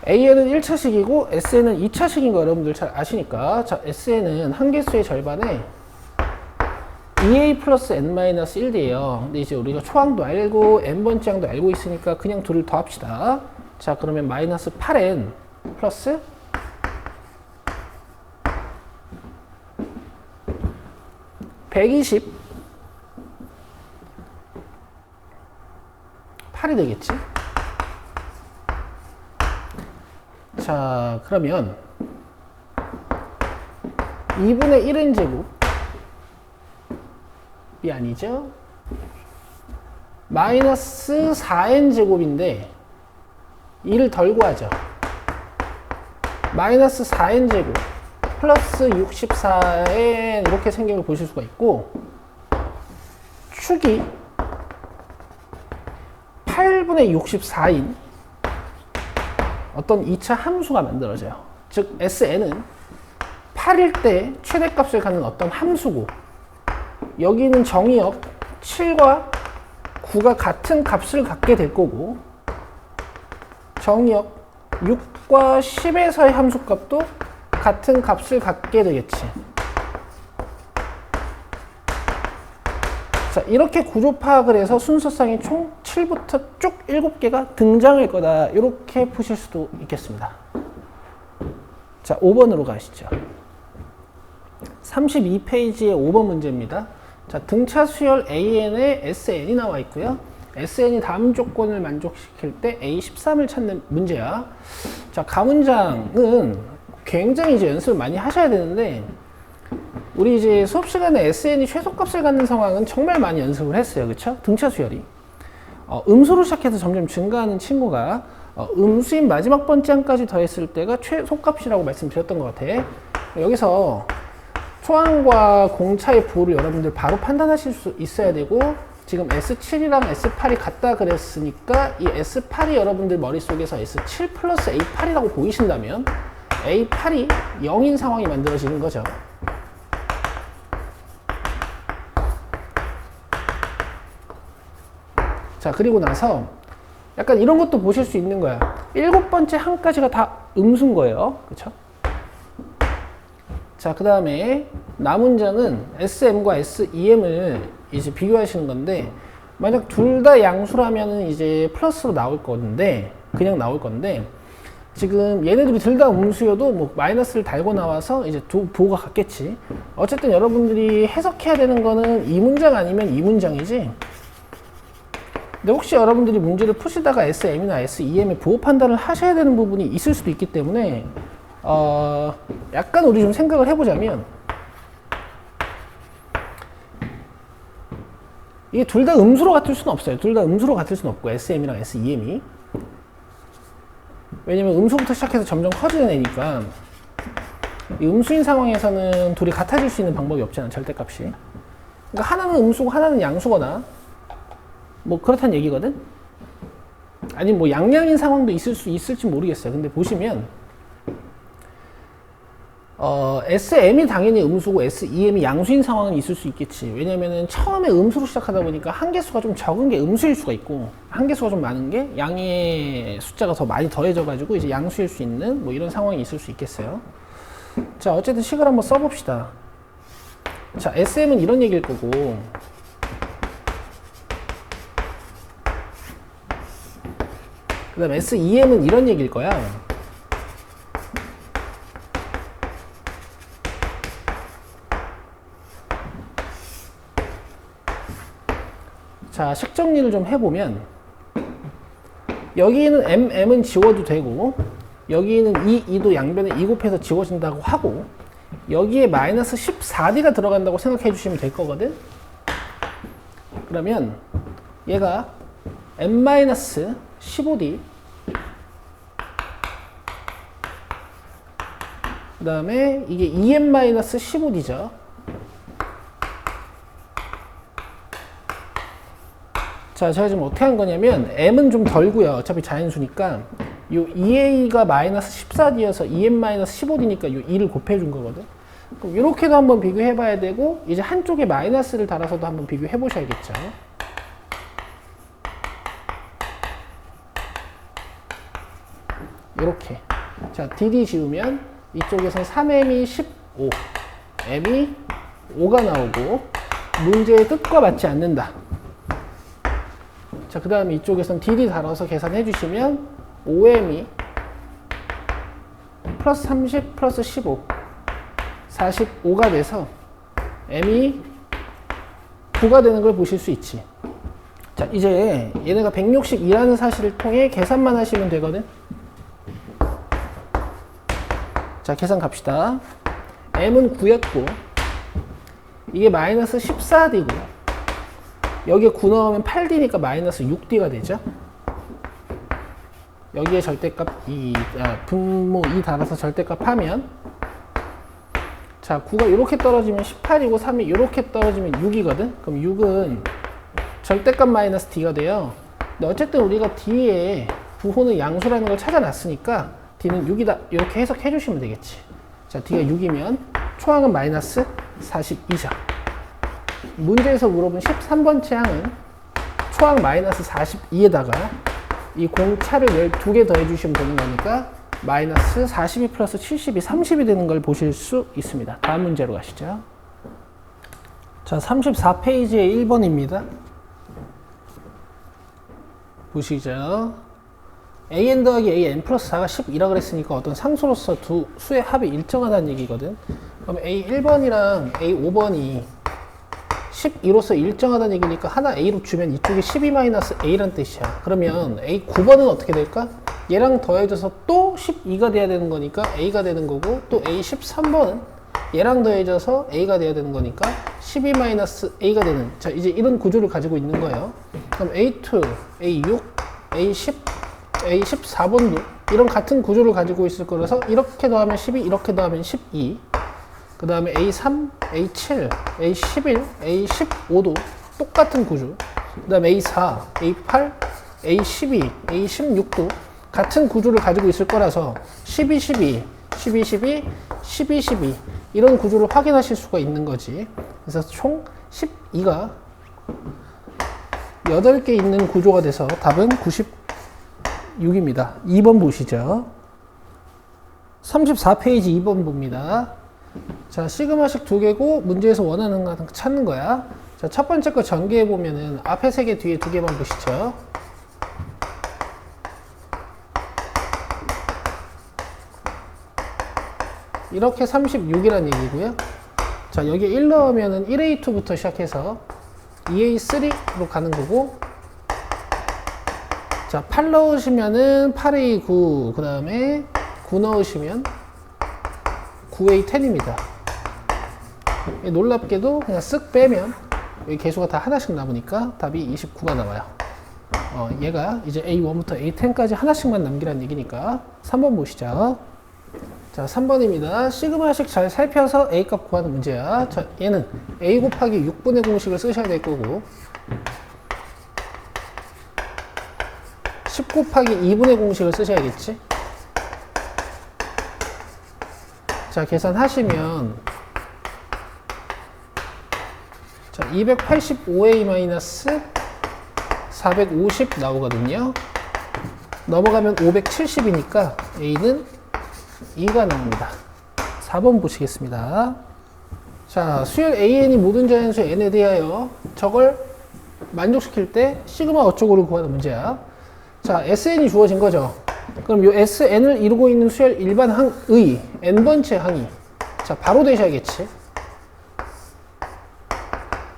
AN은 1차식이고 SN은 2차식인 거 여러분들 잘 아시니까, 자, SN은 한계수의 절반에 2A 플러스 N-1D예요. 근데 이제 우리가 초항도 알고 N번째 항도 알고 있으니까 그냥 둘을 더합시다. 자, 그러면 마이너스 8N 플러스 120 8이 되겠지. 자, 그러면 2분의 1N 제곱이 아니죠. 마이너스 4N 제곱인데 2를 덜 구하죠. 마이너스 4N 제곱 플러스 64N 이렇게 생긴 걸 보실 수가 있고, 축이 8분의 64인 어떤 2차 함수가 만들어져요. 즉 SN은 8일 때 최대값을 갖는 어떤 함수고, 여기는 정의역 7과 9가 같은 값을 갖게 될 거고, 정의역 6과 10에서의 함수값도 같은 값을 갖게 되겠지. 자, 이렇게 구조 파악을 해서 순서상이 총 7부터 쭉 7개가 등장할 거다. 이렇게 푸실 수도 있겠습니다. 자, 5번으로 가시죠. 32페이지의 5번 문제입니다. 자, 등차 수열 AN에 SN이 나와 있고요. SN이 다음 조건을 만족시킬 때 A13을 찾는 문제야. 자, 가문장은 굉장히 이제 연습을 많이 하셔야 되는데, 우리 이제 수업 시간에 SN이 최소값을 갖는 상황은 정말 많이 연습을 했어요. 그쵸? 등차 수열이. 음수로 시작해서 점점 증가하는 친구가 음수인 마지막 번째 항까지 더했을 때가 최소값이라고 말씀드렸던 것 같아. 여기서 초항과 공차의 부호를 여러분들 바로 판단하실 수 있어야 되고, 지금 S7이랑 S8이 같다 그랬으니까 이 S8이 여러분들 머릿속에서 S7 플러스 A8이라고 보이신다면 A8이 0인 상황이 만들어지는 거죠. 자, 그리고 나서 약간 이런 것도 보실 수 있는 거야. 7번째 항까지가 다 음수인 거예요. 그쵸? 자, 그 다음에 남문장은 SM과 SEM을 이제 비교하시는 건데, 만약 둘 다 양수라면은 이제 플러스로 나올 건데, 그냥 나올 건데, 지금 얘네들이 둘 다 음수여도 뭐 마이너스를 달고 나와서 이제 두 부호가 같겠지. 어쨌든 여러분들이 해석해야 되는 거는 이 문장 아니면 이 문장이지. 근데 혹시 여러분들이 문제를 푸시다가 SM이나 SEM의 부호 판단을 하셔야 되는 부분이 있을 수도 있기 때문에 약간 우리 좀 생각을 해보자면, 이게 둘 다 음수로 같을 수는 없어요. 둘 다 음수로 같을 수는 없고, SM이랑 SEM이. 왜냐면 음수부터 시작해서 점점 커지는 애니까. 이 음수인 상황에서는 둘이 같아질 수 있는 방법이 없잖아, 절대값이. 그러니까 하나는 음수고 하나는 양수거나 뭐 그렇다는 얘기거든. 아니 뭐 양양인 상황도 있을지 모르겠어요. 근데 보시면 SM이 당연히 음수고 SEM이 양수인 상황은 있을 수 있겠지. 왜냐면은 처음에 음수로 시작하다 보니까 한계수가 좀 적은 게 음수일 수가 있고, 한계수가 좀 많은 게 양의 숫자가 더 많이 더해져 가지고 이제 양수일 수 있는 뭐 이런 상황이 있을 수 있겠어요. 자, 어쨌든 식을 한번 써봅시다. 자, SM은 이런 얘기일 거고, 그 다음 SEM은 이런 얘기일 거야. 자, 식 정리를 좀 해보면, 여기는 M은 지워도 되고, 여기는 2도 양변에 2 곱해서 지워진다고 하고, 여기에 마이너스 14D가 들어간다고 생각해 주시면 될 거거든. 그러면 얘가 M-15D, 그 다음에 이게 EM-15D죠. 자, 제가 지금 어떻게 한 거냐면, M은 좀 덜고요. 어차피 자연수니까. 요 2A가 마이너스 14D여서 EM-15D니까 요 2를 곱해준 거거든. 그럼 이렇게도 한번 비교해 봐야 되고, 이제 한쪽에 마이너스를 달아서도 한번 비교해 보셔야겠죠. 이렇게. 자, dd 지우면 이쪽에서는 3m이 15, m이 5가 나오고 문제의 뜻과 맞지 않는다. 자, 그 다음에 이쪽에서는 dd 달아서 계산해 주시면 5m이 플러스 30 플러스 15 45가 돼서 m이 9가 되는 걸 보실 수 있지. 자, 이제 얘네가 162라는 사실을 통해 계산만 하시면 되거든. 자, 계산 갑시다. m은 9였고 이게 마이너스 14d고 여기에 9 넣으면 8d니까 마이너스 6d가 되죠. 여기에 절대값 분모 2 달아서 절대값 하면 자, 9가 이렇게 떨어지면 18이고 3이 이렇게 떨어지면 6이거든. 그럼 6은 절대값 마이너스 d가 돼요. 근데 어쨌든 우리가 d에 부호는 양수라는 걸 찾아놨으니까 d는 6이다 이렇게 해석해 주시면 되겠지. 자, d가 6이면 초항은 마이너스 42죠. 문제에서 물어본 13번째 항은 초항 마이너스 42에다가 이 공차를 12개 더해 주시면 되는 거니까 마이너스 42 플러스 72, 30이 되는 걸 보실 수 있습니다. 다음 문제로 가시죠. 자, 34페이지의 1번입니다. 보시죠. an 더하기 an 플러스 4가 10이라 그랬으니까 어떤 상수로서 두 수의 합이 일정하다는 얘기거든. 그럼 a 1번이랑 a 5번이 12로서 일정하다는 얘기니까 하나 a로 주면 이쪽이 12-a란 뜻이야. 그러면 a 9번은 어떻게 될까? 얘랑 더해져서 또 12가 돼야 되는 거니까 a가 되는 거고, 또 a 13번은 얘랑 더해져서 a가 돼야 되는 거니까 12-a가 되는, 자, 이제 이런 구조를 가지고 있는 거예요. 그럼 a2, a6, a10, a14번도 이런 같은 구조를 가지고 있을 거라서 이렇게 더하면 12, 이렇게 더하면 12. 그 다음에 A3, A7, A11, A15도 똑같은 구조. 그 다음에 A4, A8, A12, A16도 같은 구조를 가지고 있을 거라서 12, 12, 12, 12, 12, 12 이런 구조를 확인하실 수가 있는 거지. 그래서 총 12가 8개 있는 구조가 돼서 답은 96입니다. 2번 보시죠. 34페이지 2번 봅니다. 자, 시그마식 2개고 문제에서 원하는 거 찾는 거야. 자, 첫 번째 거 전개해 보면은 앞에 3개 뒤에 2개만 보시죠. 이렇게 36이란 얘기고요. 자, 여기에 1 넣으면은 1A2부터 시작해서 2A3로 가는 거고, 자, 8 넣으시면은 8A9, 그 다음에 9 넣으시면 9A10입니다. 놀랍게도 그냥 쓱 빼면 여기 개수가 다 하나씩 남으니까 답이 29가 나와요. 얘가 이제 A1부터 A10까지 하나씩만 남기라는 얘기니까 3번 보시죠. 자, 3번입니다. 시그마식 잘 살펴서 A값 구하는 문제야. 자, 얘는 A 곱하기 6분의 공식을 쓰셔야 될 거고, 10 곱하기 2분의 공식을 쓰셔야겠지. 자, 계산하시면 자, 285A-450 나오거든요. 넘어가면 570이니까 A는 2가 나옵니다. 4번 보시겠습니다. 자, 수열 AN이 모든 자연수 N에 대하여 저걸 만족시킬 때 시그마 어쩌고를 구하는 문제야. 자, SN이 주어진 거죠. 그럼 요 SN을 이루고 있는 수열 일반 항의 N번째 항이, 자, 바로 되셔야겠지.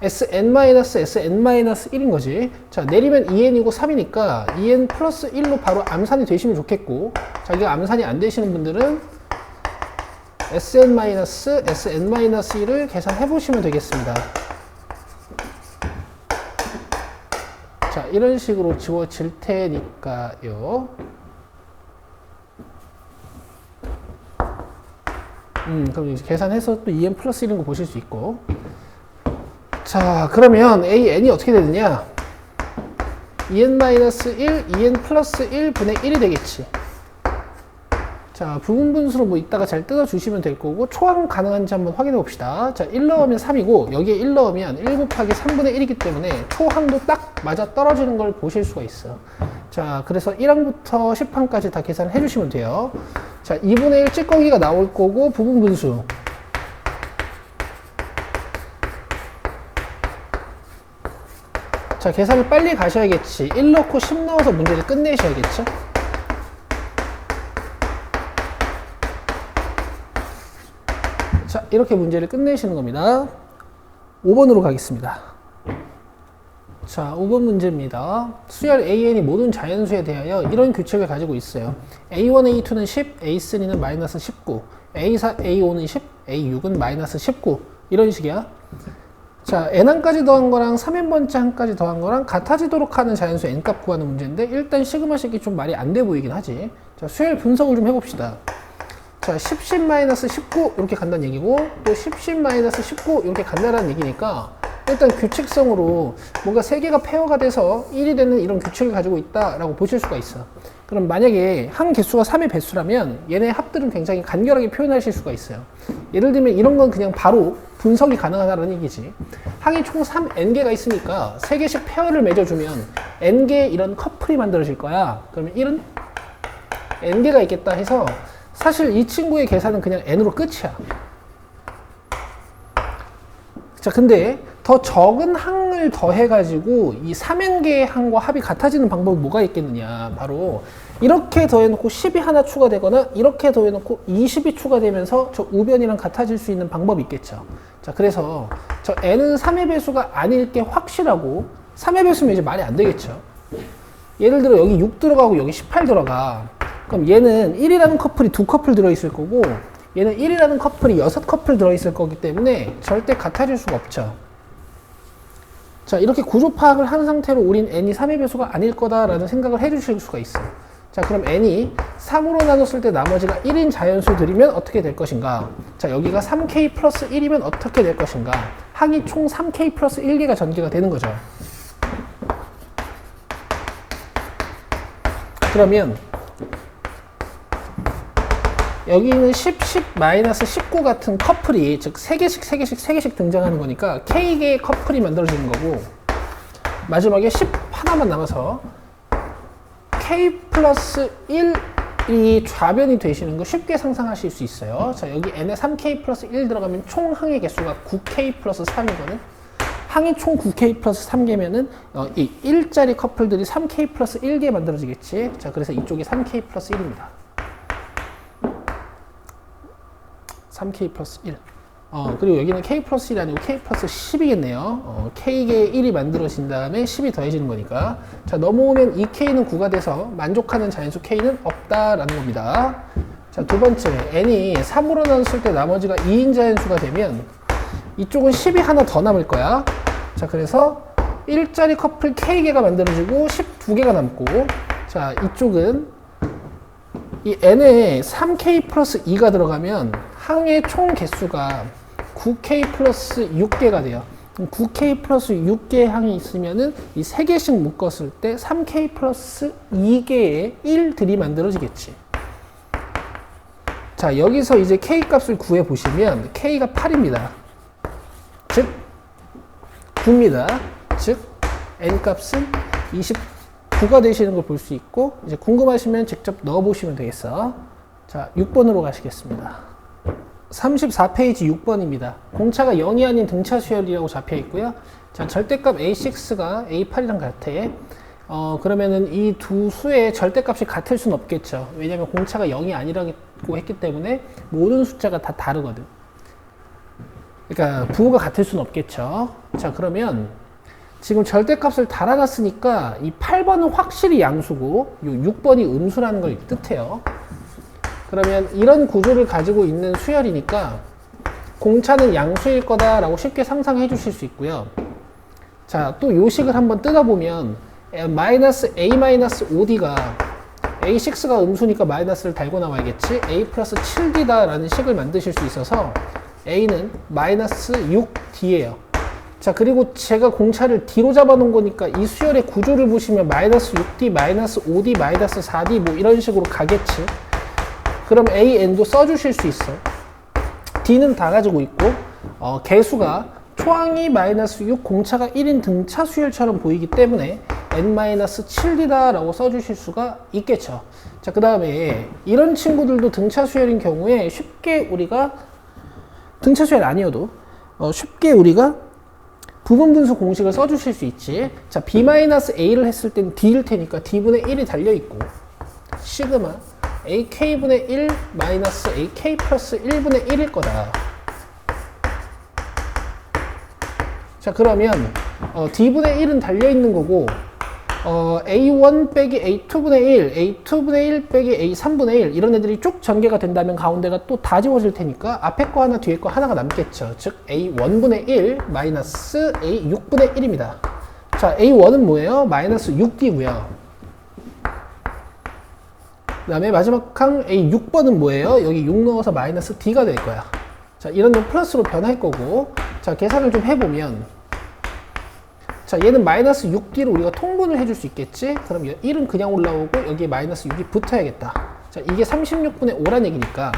SN-SN-1인 거지. 자, 내리면 2N이고 3이니까 2N 플러스 1로 바로 암산이 되시면 좋겠고, 자기가 암산이 안 되시는 분들은 SN-SN-1을 계산해 보시면 되겠습니다. 자, 이런 식으로 지워질 테니까요. 그럼 이제 계산해서 또 2N 플러스 1인 거 보실 수 있고. 자, 그러면 AN이 어떻게 되느냐? 2N-1, 2N 플러스 1분의 1이 되겠지. 자, 부분 분수로 뭐 이따가 잘 뜯어주시면 될 거고, 초항 가능한지 한번 확인해 봅시다. 자, 1 넣으면 3이고, 여기에 1 넣으면 1 곱하기 3분의 1이기 때문에 초항도 딱 맞아 떨어지는 걸 보실 수가 있어. 자, 그래서 1항부터 10항까지 다 계산해 주시면 돼요. 자, 2분의 1 찌꺼기가 나올 거고, 부분 분수. 자, 계산을 빨리 가셔야겠지. 1 넣고 10 넣어서 문제를 끝내셔야겠죠. 자, 이렇게 문제를 끝내시는 겁니다. 5번으로 가겠습니다. 자, 5번 문제입니다. 수열 AN이 모든 자연수에 대하여 이런 규칙을 가지고 있어요. A1, A2는 10, A3는 마이너스 19, A4, A5는 10, A6은 마이너스 19 이런 식이야. 자, n항까지 더한 거랑 3n번째 항까지 더한 거랑 같아지도록 하는 자연수 n값 구하는 문제인데, 일단 시그마식이 좀 말이 안 돼 보이긴 하지. 자, 수열 분석을 좀 해봅시다. 자, 10, 10-19 이렇게 간다는 얘기고, 또 10, 10-19 이렇게 간다는 얘기니까, 일단 규칙성으로 뭔가 세 개가 페어가 돼서 1이 되는 이런 규칙을 가지고 있다라고 보실 수가 있어. 그럼 만약에 항 개수가 3의 배수라면 얘네 합들은 굉장히 간결하게 표현하실 수가 있어요. 예를 들면 이런 건 그냥 바로 분석이 가능하다는 얘기지. 항이 총 3n개가 있으니까 3개씩 페어를 맺어주면 n개의 이런 커플이 만들어질 거야. 그러면 1은 n개가 있겠다 해서 사실 이 친구의 계산은 그냥 n으로 끝이야. 자, 근데 더 적은 항을 더해가지고 이 3n개의 항과 합이 같아지는 방법이 뭐가 있겠느냐. 바로 이렇게 더해놓고 10이 하나 추가되거나 이렇게 더해놓고 20이 추가되면서 저 우변이랑 같아질 수 있는 방법이 있겠죠. 자, 그래서 저 n은 3의 배수가 아닐 게 확실하고, 3의 배수면 이제 말이 안 되겠죠. 예를 들어 여기 6 들어가고 여기 18 들어가. 그럼 얘는 1이라는 커플이 2커플 들어있을 거고, 얘는 1이라는 커플이 6커플 들어있을 거기 때문에 절대 같아질 수가 없죠. 자, 이렇게 구조 파악을 한 상태로 우린 n이 3의 배수가 아닐 거다라는 생각을 해 주실 수가 있어요. 자, 그럼 n이 3으로 나눴을 때 나머지가 1인 자연수들이면 어떻게 될 것인가? 자, 여기가 3k 플러스 1이면 어떻게 될 것인가? 항이 총 3k 플러스 1개가 전개가 되는 거죠. 그러면 여기는 10, 10-19 같은 커플이, 즉 3개씩 등장하는 거니까 K개의 커플이 만들어지는 거고, 마지막에 10 하나만 남아서 K 플러스 1이 좌변이 되시는 거 쉽게 상상하실 수 있어요. 자, 여기 n에 3K 플러스 1 들어가면 총 항의 개수가 9K 플러스 3이거든. 항이 총 9K 플러스 3개면은 이 1짜리 커플들이 3K 플러스 1개 만들어지겠지. 자, 그래서 이쪽이 3K 플러스 1입니다. 3K 플러스 1. 그리고 여기는 K 플러스 1이 아니고 K 플러스 10이겠네요. K개의 1이 만들어진 다음에 10이 더해지는 거니까. 자, 넘어오면 이 K는 9가 돼서 만족하는 자연수 K는 없다라는 겁니다. 자, 두 번째, n이 3으로 나눴을 때 나머지가 2인 자연수가 되면 이쪽은 10이 하나 더 남을 거야. 자, 그래서 1짜리 커플 K개가 만들어지고 12개가 남고, 자, 이쪽은 이 n에 3K 플러스 2가 들어가면 항의 총 개수가 9K 플러스 6개가 돼요. 9K 플러스 6개의 항이 있으면은 이 3개씩 묶었을 때 3K 플러스 2개의 1들이 만들어지겠지. 자, 여기서 이제 K 값을 구해 보시면 K가 8입니다. 즉 9입니다. 즉 N 값은 29가 되시는 걸 볼 수 있고, 이제 궁금하시면 직접 넣어 보시면 되겠어. 자, 6번으로 가시겠습니다. 34페이지 6번입니다. 공차가 0이 아닌 등차 수열이라고 잡혀 있고요. 자, 절대값 A6가 A8이랑 같아. 그러면은 이 두 수의 절대값이 같을 수는 없겠죠. 왜냐면 공차가 0이 아니라고 했기 때문에 모든 숫자가 다 다르거든. 그러니까 부호가 같을 수는 없겠죠. 자, 그러면 지금 절대값을 달아놨으니까 이 8번은 확실히 양수고 이 6번이 음수라는 걸 뜻해요. 그러면 이런 구조를 가지고 있는 수열이니까 공차는 양수일 거다라고 쉽게 상상해 주실 수 있고요. 자, 또 요식을 한번 뜯어보면 마이너스 A-5D가 A6가 음수니까 마이너스를 달고 나와야겠지. A 플러스 7D다 라는 식을 만드실 수 있어서 A는 마이너스 6D예요. 자, 그리고 제가 공차를 D로 잡아놓은 거니까 이 수열의 구조를 보시면 마이너스 6D, 마이너스 5D, 마이너스 4D 뭐 이런 식으로 가겠지. 그럼 AN도 써주실 수 있어. D는 다 가지고 있고, 개수가 초항이 -6, 공차가 1인 등차 수열처럼 보이기 때문에 n-7D다 라고 써주실 수가 있겠죠. 자, 그 다음에 이런 친구들도 등차 수열인 경우에 쉽게 우리가, 등차 수열 아니어도 쉽게 우리가 부분 분수 공식을 써주실 수 있지. 자, B-A를 했을 땐 D일 테니까 D분의 1이 달려있고, 시그마 AK분의 1 마이너스 AK 플러스 1분의 1일 거다. 자, 그러면 D분의 1은 달려있는 거고, A1 빼기 A2분의 1, A2분의 1 빼기 A3분의 1 이런 애들이 쭉 전개가 된다면 가운데가 또 다 지워질 테니까 앞에 거 하나 뒤에 거 하나가 남겠죠. 즉 A1분의 1 마이너스 A6분의 1입니다. 자, A1은 뭐예요? 마이너스 6D고요. 그 다음에 마지막 항 A6번은 뭐예요? 여기 6 넣어서 마이너스 D가 될 거야. 자, 이런 놈 플러스로 변할 거고, 자, 계산을 좀 해보면, 자, 얘는 마이너스 6D로 우리가 통분을 해줄 수 있겠지? 그럼 1은 그냥 올라오고 여기에 마이너스 6이 붙어야겠다. 자, 이게 36분의 5란 얘기니까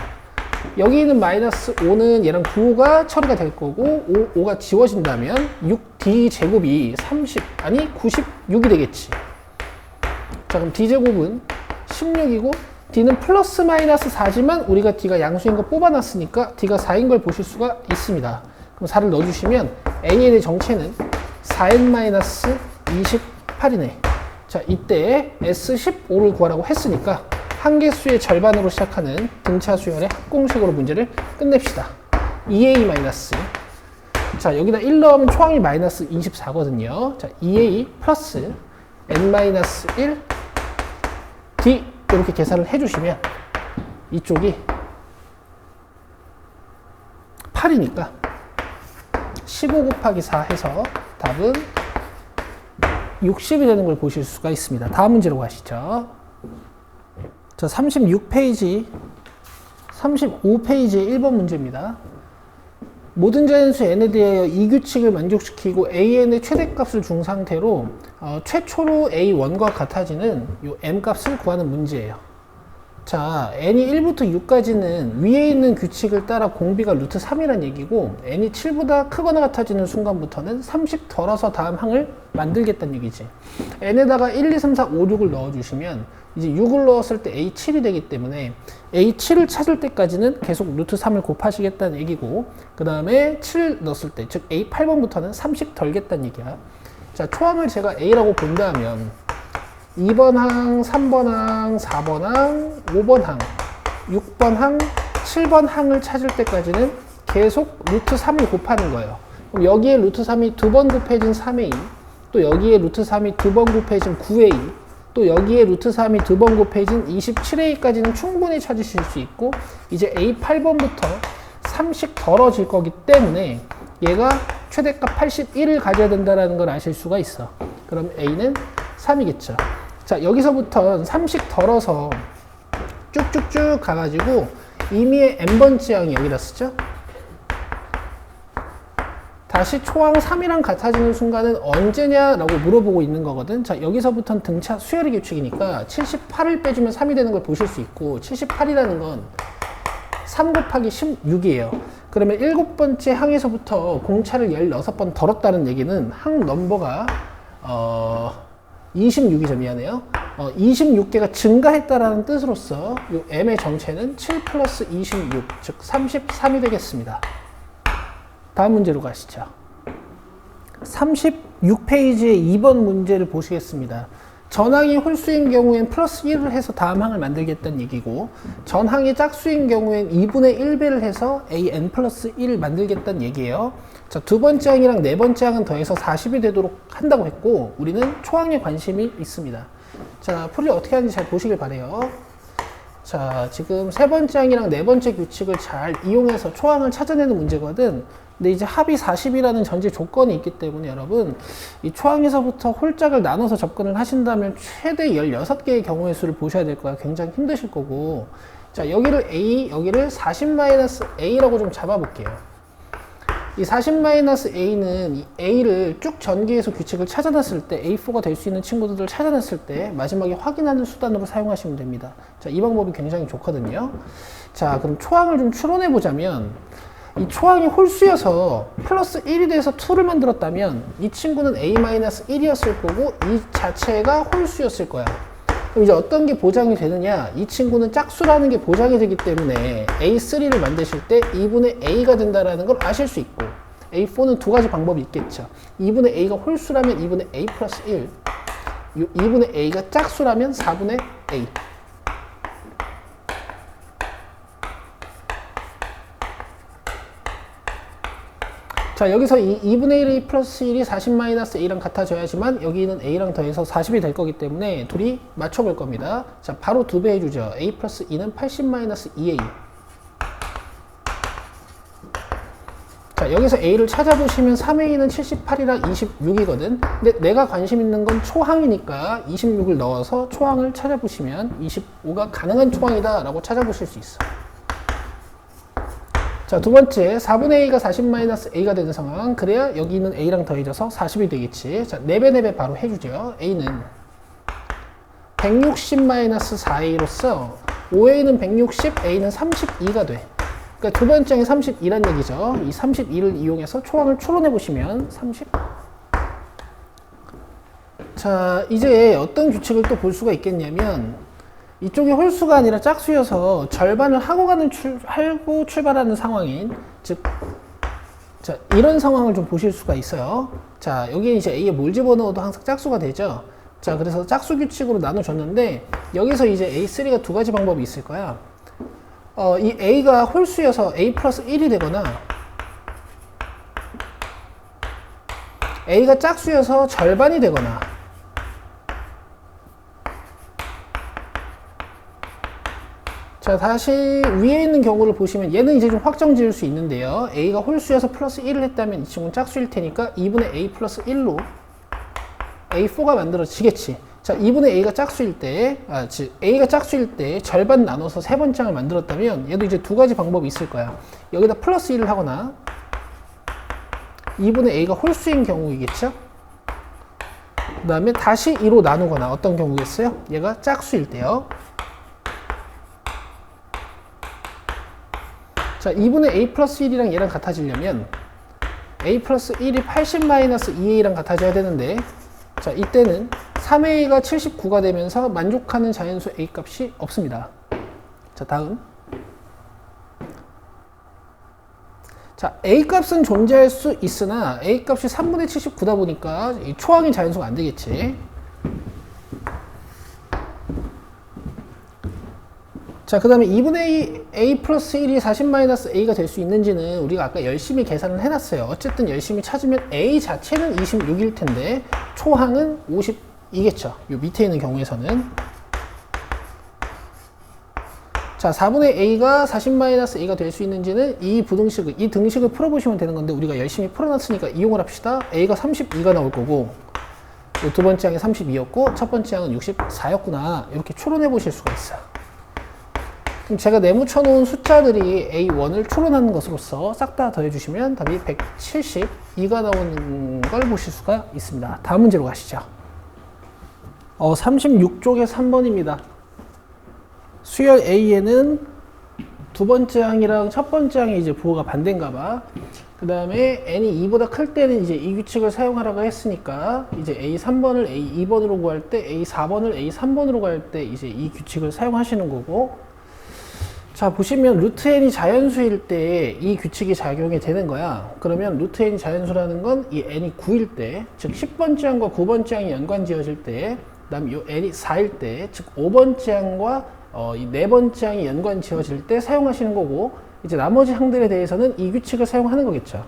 여기 있는 마이너스 5는 얘랑 9가 처리가 될 거고 5가 지워진다면 6D 제곱이 96이 되겠지. 자, 그럼 D 제곱은 16이고 D는 플러스 마이너스 4지만 우리가 D가 양수인 거 뽑아놨으니까 D가 4인 걸 보실 수가 있습니다. 그럼 4를 넣어주시면 AN의 정체는 4n-28이네. 자, 이때 S15를 구하라고 했으니까 한개수의 절반으로 시작하는 등차 수열의 합공식으로 문제를 끝냅시다. 2a- 자, 여기다 1 넣으면 초항이 마이너스 24거든요. 자, 2a 플러스 n-1 d 이렇게 계산을 해주시면 이쪽이 8이니까 15 곱하기 4 해서 답은 60이 되는 걸 보실 수가 있습니다. 다음 문제로 가시죠. 자, 35페이지의 1번 문제입니다. 모든 자연수 n에 대하여 이 규칙을 만족시키고 an의 최대값을 준 상태로 최초로 a1과 같아지는 이 m 값을 구하는 문제예요. 자, n이 1부터 6까지는 위에 있는 규칙을 따라 공비가 루트 3이란 얘기고 n이 7보다 크거나 같아지는 순간부터는 30 덜어서 다음 항을 만들겠다는 얘기지. n에다가 1, 2, 3, 4, 5, 6을 넣어주시면 이제 6을 넣었을 때 a7이 되기 때문에 a7을 찾을 때까지는 계속 루트 3을 곱하시겠다는 얘기고, 그 다음에 7 넣었을 때, 즉 a8번부터는 30 덜겠다는 얘기야. 자, 초항을 제가 a라고 본다면 2번 항, 3번 항, 4번 항, 5번 항, 6번 항, 7번 항을 찾을 때까지는 계속 루트 3을 곱하는 거예요. 그럼 여기에 루트 3이 2번 곱해진 3a, 또 여기에 루트 3이 2번 곱해진 9a, 또 여기에 루트 3이 2번 곱해진 27a까지는 충분히 찾으실 수 있고, 이제 a8번부터 3씩 덜어질 거기 때문에 얘가 최대값 81을 가져야 된다는 걸 아실 수가 있어. 그럼 a는 3이겠죠. 자, 여기서부터 3씩 덜어서 쭉쭉쭉 가가지고 임의의 n번째 항이 여기다 쓰죠. 다시 초항 3이랑 같아지는 순간은 언제냐라고 물어보고 있는 거거든. 자, 여기서부터는 등차 수열의 규칙이니까 78을 빼주면 3이 되는 걸 보실 수 있고, 78이라는 건 3 곱하기 16이에요. 그러면 7번째 항에서부터 공차를 16번 덜었다는 얘기는 항 넘버가 26이죠. 미안해요. 26개가 증가했다라는 뜻으로서 이 m의 정체는 7 플러스 26, 즉 33이 되겠습니다. 다음 문제로 가시죠. 36페이지의 2번 문제를 보시겠습니다. 전항이 홀수인 경우엔 플러스 1을 해서 다음 항을 만들겠다는 얘기고, 전항이 짝수인 경우엔 2분의 1배를 해서 an 플러스 1을 만들겠다는 얘기예요. 자, 두 번째 항이랑 네 번째 항은 더해서 40이 되도록 한다고 했고, 우리는 초항에 관심이 있습니다. 자, 풀이 어떻게 하는지 잘 보시길 바래요. 자, 지금 세 번째 항이랑 네 번째 규칙을 잘 이용해서 초항을 찾아내는 문제거든. 근데 이제 합이 40이라는 전제 조건이 있기 때문에 여러분, 이 초항에서부터 홀짝을 나눠서 접근을 하신다면 최대 16개의 경우의 수를 보셔야 될 거야. 굉장히 힘드실 거고. 자, 여기를 a, 여기를 40-a라고 좀 잡아볼게요. 이 40-a는 이 a를 쭉 전개해서 규칙을 찾아놨을 때 a4가 될 수 있는 친구들을 찾아놨을 때 마지막에 확인하는 수단으로 사용하시면 됩니다. 자, 이 방법이 굉장히 좋거든요. 자, 그럼 초항을 좀 추론해 보자면 이 초항이 홀수여서 플러스 1이 돼서 2를 만들었다면 이 친구는 a-1이었을 거고 이 자체가 홀수였을 거야. 그럼 이제 어떤 게 보장이 되느냐? 이 친구는 짝수라는 게 보장이 되기 때문에 A3를 만드실 때 2분의 A가 된다는 걸 아실 수 있고 A4는 두 가지 방법이 있겠죠. 2분의 A가 홀수라면 2분의 A 플러스 1 2분의 A가 짝수라면 4분의 A. 자, 여기서 이 2분의 1이 플러스 1이 40-a랑 같아져야지만 여기는 a랑 더해서 40이 될 거기 때문에 둘이 맞춰볼 겁니다. 자, 바로 2배 해주죠. a 플러스 2는 80-2a. 자, 여기서 a를 찾아보시면 3a는 78이랑 26이거든. 근데 내가 관심 있는 건 초항이니까 26을 넣어서 초항을 찾아보시면 25가 가능한 초항이다 라고 찾아보실 수 있어. 자, 두 번째, 4분의 a가 40-a가 되는 상황. 그래야 여기 있는 a랑 더해져서 40이 되겠지. 자, 4배, 4배 바로 해주죠. a는 160-4a로서 5a는 160, a는 32가 돼. 그러니까 두 번째 항이 32란 얘기죠. 이 32를 이용해서 초항을 추론해 보시면 30. 자, 이제 어떤 규칙을 또 볼 수가 있겠냐면 이쪽이 홀수가 아니라 짝수여서 절반을 하고 출발하는 상황인, 즉, 자, 이런 상황을 좀 보실 수가 있어요. 자, 여기에 이제 A에 뭘 집어넣어도 항상 짝수가 되죠. 자, 그래서 짝수 규칙으로 나눠줬는데, 여기서 이제 A3가 두 가지 방법이 있을 거야. 이 A가 홀수여서 A 플러스 1이 되거나, A가 짝수여서 절반이 되거나, 자, 다시 위에 있는 경우를 보시면 얘는 이제 좀 확정 지을 수 있는데요. A가 홀수여서 플러스 1을 했다면 이 친구는 짝수일 테니까 2분의 A 플러스 1로 A4가 만들어지겠지. 자, 2분의 A가 짝수일 때, 즉 A가 짝수일 때 절반 나눠서 세 번째 항을 만들었다면 얘도 이제 두 가지 방법이 있을 거야. 여기다 플러스 1을 하거나 2분의 A가 홀수인 경우이겠죠. 그 다음에 다시 2로 나누거나 어떤 경우겠어요? 얘가 짝수일 때요. 자, 2분의 a 플러스 1이랑 얘랑 같아지려면 a 플러스 1이 80-2a랑 같아져야 되는데, 자, 이때는 3a가 79가 되면서 만족하는 자연수 a 값이 없습니다. 자, 다음. 자, a 값은 존재할 수 있으나 a 값이 3분의 79다 보니까 이 초항이 자연수가 안 되겠지. 자, 그 다음에 2분의 a 플러스 1이 40-a가 될 수 있는지는 우리가 아까 열심히 계산을 해놨어요. 어쨌든 열심히 찾으면 a 자체는 26일 텐데 초항은 50이겠죠. 요 밑에 있는 경우에서는. 자, 4분의 a가 40-a가 될 수 있는지는 이 등식을 풀어보시면 되는 건데 우리가 열심히 풀어놨으니까 이용을 합시다. a가 32가 나올 거고 두 번째 항이 32였고 첫 번째 항은 64였구나. 이렇게 추론해 보실 수가 있어요. 그럼 제가 내묻혀 놓은 숫자들이 A1을 추론하는 것으로서 싹 다 더해주시면 답이 172가 나오는 걸 보실 수가 있습니다. 다음 문제로 가시죠. 36쪽의 3번입니다. 수열 A에는 두 번째 항이랑 첫 번째 항이 이제 부호가 반대인가 봐. 그 다음에 n이 2보다 클 때는 이제 이 규칙을 사용하라고 했으니까 이제 A3번을 A2번으로 구할 때 A4번을 A3번으로 구할 때 이제 이 규칙을 사용하시는 거고, 자, 보시면 루트 n이 자연수일 때 이 규칙이 작용이 되는 거야. 그러면 루트 n이 자연수라는 건 이 n이 9일 때, 즉 10번째 항과 9번째 항이 연관 지어질 때, 그 다음에 이 n이 4일 때, 즉 5번째 항과 이 4번째 항이 연관 지어질 때 사용하시는 거고, 이제 나머지 항들에 대해서는 이 규칙을 사용하는 거겠죠.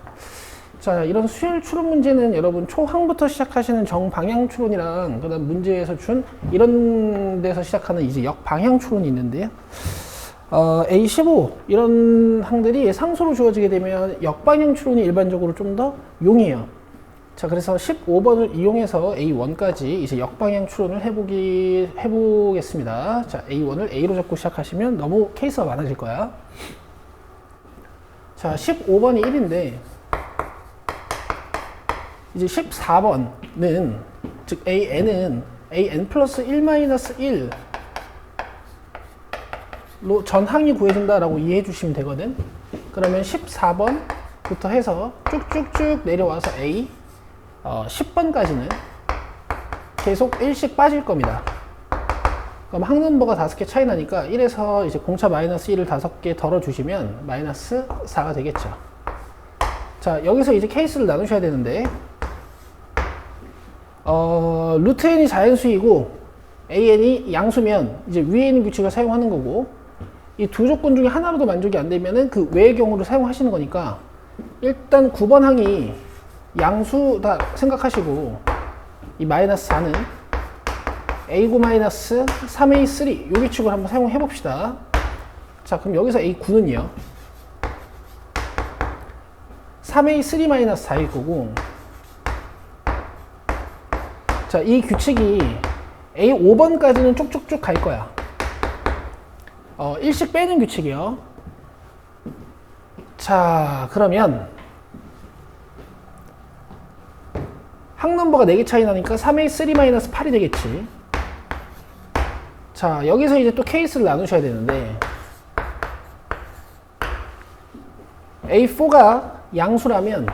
자, 이런 수열 추론 문제는 여러분 초항부터 시작하시는 정방향 추론이랑 그다음 문제에서 준 이런 데서 시작하는 이제 역방향 추론이 있는데요. A15 이런 항들이 상수로 주어지게 되면 역방향 추론이 일반적으로 좀 더 용이해요. 자, 그래서 15번을 이용해서 A1까지 이제 역방향 추론을 해보겠습니다. 자, A1을 A로 잡고 시작하시면 너무 케이스가 많아질 거야. 자, 15번이 1인데 이제 14번은 즉 AN은 AN 플러스 1 마이너스 1로 전항이 구해진다라고 이해해 주시면 되거든. 그러면 14번부터 해서 쭉쭉쭉 내려와서 A 10번까지는 계속 1씩 빠질 겁니다. 그럼 항넘버가 5개 차이 나니까 1에서 이제 공차 마이너스 1을 5개 덜어주시면 마이너스 4가 되겠죠. 자, 여기서 이제 케이스를 나누셔야 되는데, 루트 n이 자연수이고 an이 양수면 이제 위에 있는 규칙을 사용하는 거고, 이 두 조건 중에 하나로도 만족이 안 되면은 그 외의 경우를 사용하시는 거니까, 일단 9번 항이 양수다 생각하시고, 이 마이너스 4는 A9 마이너스 3A3 이 규칙을 한번 사용해 봅시다. 자, 그럼 여기서 A9는요 3A3 마이너스 4일 거고, 자, 이 규칙이 A5번까지는 쭉쭉쭉 갈 거야. 1씩 빼는 규칙이요. 자, 그러면 항넘버가 4개 차이 나니까 3A3 마이너스 8이 되겠지. 자, 여기서 이제 또 케이스를 나누셔야 되는데, A4가 양수라면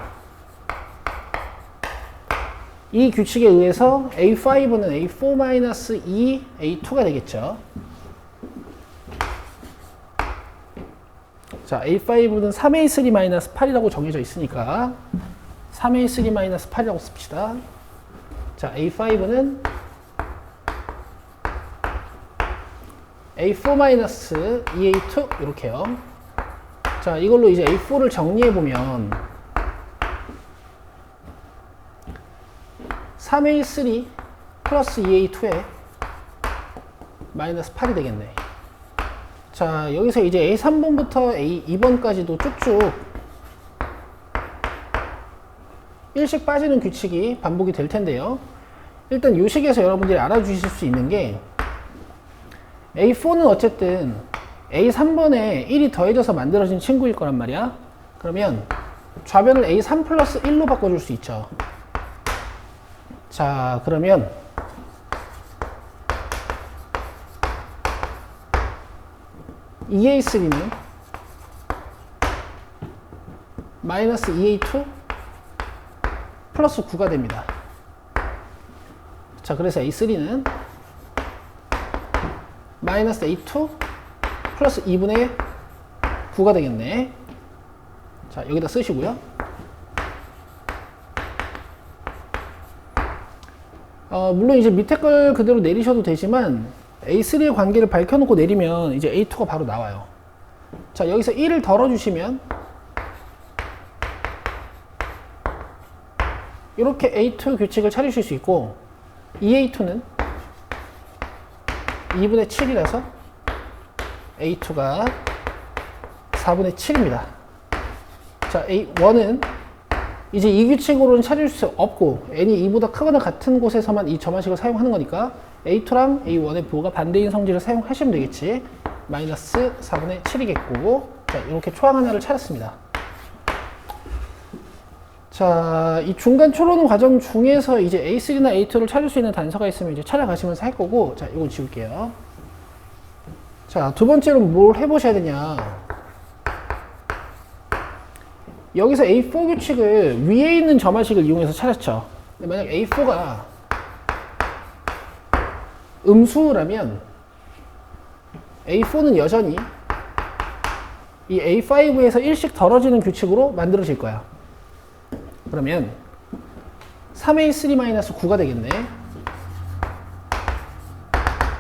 이 규칙에 의해서 A5는 A4-2, A2가 되겠죠. 자, A5는 3A3-8이라고 정해져 있으니까 3A3-8이라고 씁시다. 자, A5는 A4-2A2 이렇게요. 자, 이걸로 이제 A4를 정리해보면 3A3 플러스 2A2에 마이너스 8이 되겠네. 자, 여기서 이제 A3번부터 A2번까지도 쭉쭉 1씩 빠지는 규칙이 반복이 될 텐데요. 일단 이 식에서 여러분들이 알아주실 수 있는 게, A4는 어쨌든 A3번에 1이 더해져서 만들어진 친구일 거란 말이야. 그러면 좌변을 A3 플러스 1로 바꿔줄 수 있죠. 자, 그러면 EA3는 마이너스 EA2 플러스 9가 됩니다. 자, 그래서 A3는 마이너스 A2 플러스 2분의 9가 되겠네. 자, 여기다 쓰시고요. 물론 이제 밑에 걸 그대로 내리셔도 되지만 A3의 관계를 밝혀놓고 내리면 이제 A2가 바로 나와요. 자, 여기서 1을 덜어주시면 이렇게 A2 규칙을 찾으실 수 있고, EA2는 2분의 7이라서 A2가 4분의 7입니다. 자, A1은 이제 이 규칙으로는 찾을 수 없고 n이 2보다 크거나 같은 곳에서만 이 점화식을 사용하는 거니까 A2랑 A1의 부호가 반대인 성질을 사용하시면 되겠지. 마이너스 4분의 7이겠고, 자, 이렇게 초항 하나를 찾았습니다. 자, 이 중간 추론 과정 중에서 이제 A3나 A2를 찾을 수 있는 단서가 있으면 이제 찾아가시면서 할 거고, 자, 이건 지울게요. 자, 두 번째로 뭘 해보셔야 되냐. 여기서 A4 규칙을 위에 있는 점화식을 이용해서 찾았죠. 근데 만약 A4가 음수라면 A4는 여전히 이 A5에서 1씩 덜어지는 규칙으로 만들어질 거야. 그러면 3A3-9가 되겠네.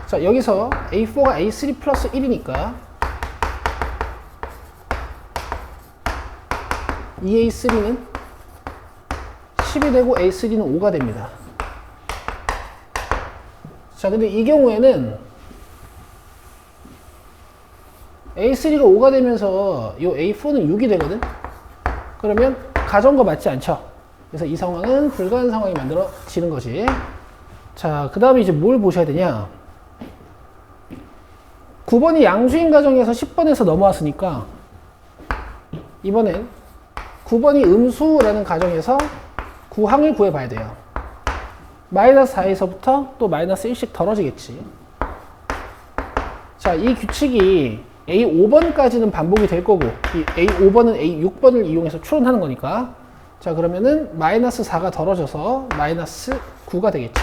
자, 여기서 A4가 A3 플러스 1이니까 2A3는 10이 되고 A3는 5가 됩니다. 자, 근데 이 경우에는 A3가 5가 되면서 이 A4는 6이 되거든? 그러면 가정과 맞지 않죠? 그래서 이 상황은 불가한 상황이 만들어지는 거지. 자, 그 다음에 이제 뭘 보셔야 되냐? 9번이 양수인 가정에서 10번에서 넘어왔으니까 이번엔 9번이 음수라는 가정에서 구항을 구해봐야 돼요. 마이너스 4에서부터 또 마이너스 1씩 덜어지겠지. 자, 이 규칙이 A5번까지는 반복이 될 거고, 이 A5번은 A6번을 이용해서 추론하는 거니까. 자, 그러면은 마이너스 4가 덜어져서 마이너스 9가 되겠죠.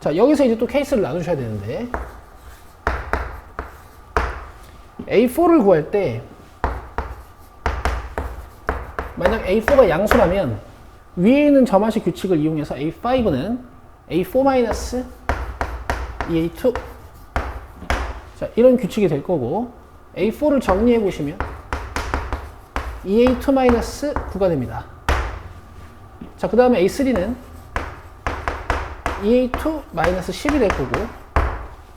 자, 여기서 이제 또 케이스를 나누셔야 되는데, A4를 구할 때, 만약 A4가 양수라면, 위에 있는 점화식 규칙을 이용해서 A5는 A4 EA2. 자, 이런 규칙이 될 거고, A4를 정리해 보시면 EA2 9가 됩니다. 자, 그 다음에 A3는 EA2 10이 될 거고,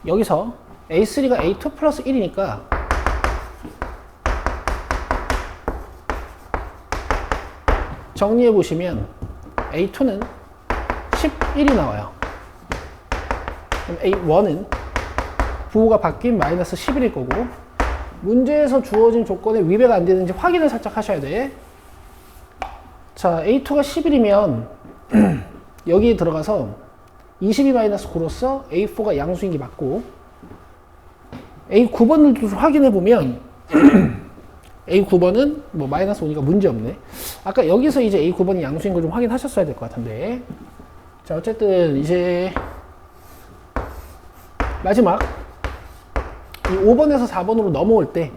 여기서 A3가 A2 플러스 1이니까 정리해 보시면 A2는 11이 나와요. 그럼 A1은 부호가 바뀐 마이너스 11일 거고, 문제에서 주어진 조건에 위배가 안 되는지 확인을 살짝 하셔야 돼. 자, A2가 11이면 여기에 들어가서 22-9로서 A4가 양수인 게 맞고, A9번을 좀 확인해 보면 A9번은 뭐 마이너스 5니까 문제 없네. 아까 여기서 이제 A9번이 양수인 걸 좀 확인하셨어야 될 것 같은데. 자, 어쨌든 이제 마지막 이 5번에서 4번으로 넘어올 때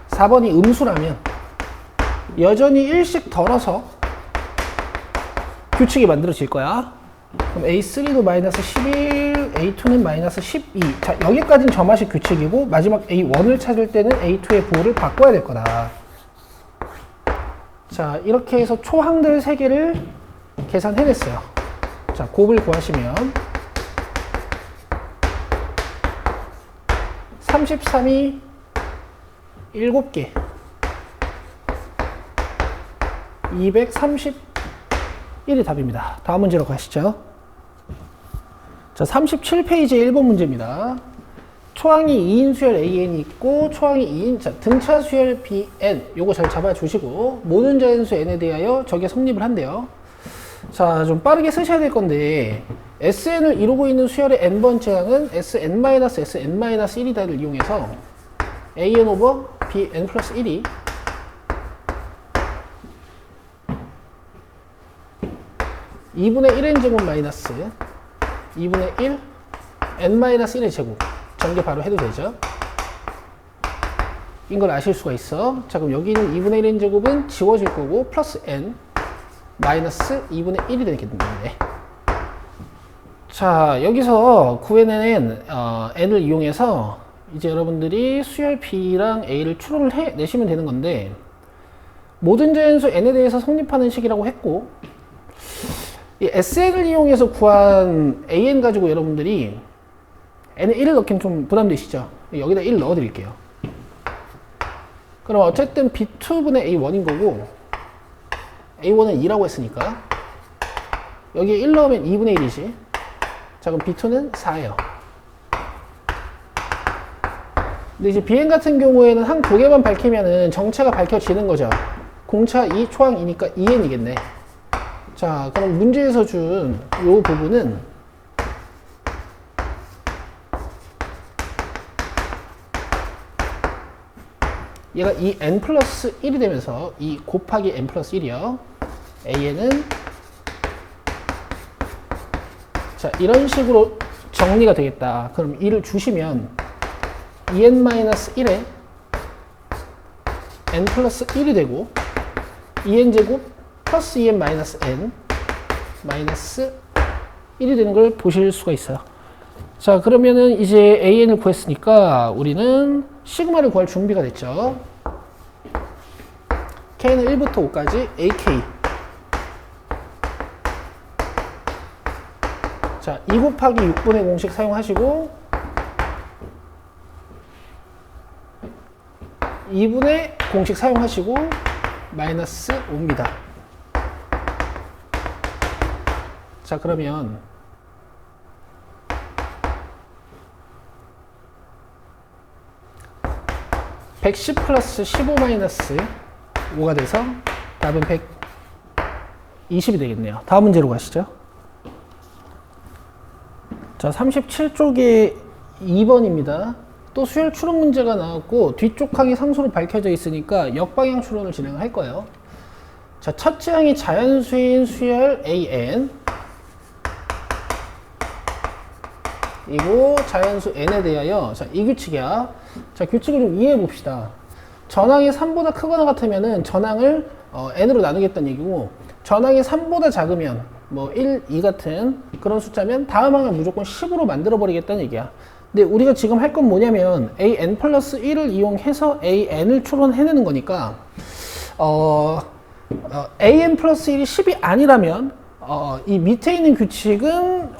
4번이 음수라면 여전히 1씩 덜어서 규칙이 만들어질 거야. 그럼 A3도 마이너스 11, A2는 마이너스 12. 자, 여기까지는 점화식 규칙이고, 마지막 A1을 찾을 때는 A2의 부호를 바꿔야 될 거다. 자, 이렇게 해서 초항들 3개를 계산해냈어요. 자, 곱을 구하시면 33이 7개, 231이 답입니다. 다음 문제로 가시죠. 자, 37페이지 1번 문제입니다. 초항이 2인 수열 AN이 있고, 초항이 2인, 자, 등차 수열 BN, 요거 잘 잡아주시고, 모든 자연수 N에 대하여 저게 성립을 한대요. 자, 좀 빠르게 쓰셔야 될 건데, SN을 이루고 있는 수열의 N번째 항은 SN-SN-1이다를 이용해서 AN 오버 BN 플러스 1이 2분의 1n 제곱 마이너스 2분의 1 n-1의 제곱. 전개 바로 해도 되죠. 이걸 아실 수가 있어. 자, 그럼 여기 있는 2분의 1n 제곱은 지워질 거고, 플러스 n 마이너스 2분의 1이 되겠는데. 자, 여기서 구해낸 n을 이용해서 이제 여러분들이 수열 B랑 A를 추론을 해내시면 되는 건데, 모든 자연수 n에 대해서 성립하는 식이라고 했고, 이 SN을 이용해서 구한 AN 가지고 여러분들이 n에 1을 넣기는 좀 부담되시죠? 여기다 1 넣어 드릴게요. 그럼 어쨌든 B2분의 A1인 거고, A1은 2라고 했으니까 여기에 1 넣으면 2분의 1이지. 자, 그럼 B2는 4예요. 근데 이제 BN 같은 경우에는 한 두 개만 밝히면은 정체가 밝혀지는 거죠. 공차 2, 초항 2니까 2n이겠네. 자, 그럼 문제에서 준 이 부분은 얘가 2n 플러스 1이 되면서 2 곱하기 n 플러스 1이요. AN은 자, 이런 식으로 정리가 되겠다. 그럼 2를 주시면 2n-1에 n 플러스 1이 되고, 2n 제곱 플러스 2n 마이너스 n 마이너스 1이 되는 걸 보실 수가 있어요. 자, 그러면은 이제 AN을 구했으니까 우리는 시그마를 구할 준비가 됐죠. K는 1부터 5까지 AK. 자, 2 곱하기 6분의 공식 사용하시고 2분의 공식 사용하시고 마이너스 5입니다. 자, 그러면 110 플러스 15 마이너스 5가 돼서 답은 20이 되겠네요. 다음 문제로 가시죠. 자, 37쪽에 2번입니다. 또 수열 추론 문제가 나왔고 뒤쪽 항이 상수로 밝혀져 있으니까 역방향 추론을 진행할 거예요. 자, 첫째 항이 자연수인 수열 AN 이고 자연수 N에 대하여 자, 이 규칙이야. 자, 규칙을 좀 이해해 봅시다. 전항이 3보다 크거나 같으면은 전항을 N으로 나누겠다는 얘기고, 전항이 3보다 작으면 뭐 1, 2 같은 그런 숫자면 다음 항을 무조건 10으로 만들어 버리겠다는 얘기야. 근데 우리가 지금 할 건 뭐냐면 AN 플러스 1을 이용해서 AN을 추론해내는 거니까 AN 플러스 1이 10이 아니라면 이 밑에 있는 규칙은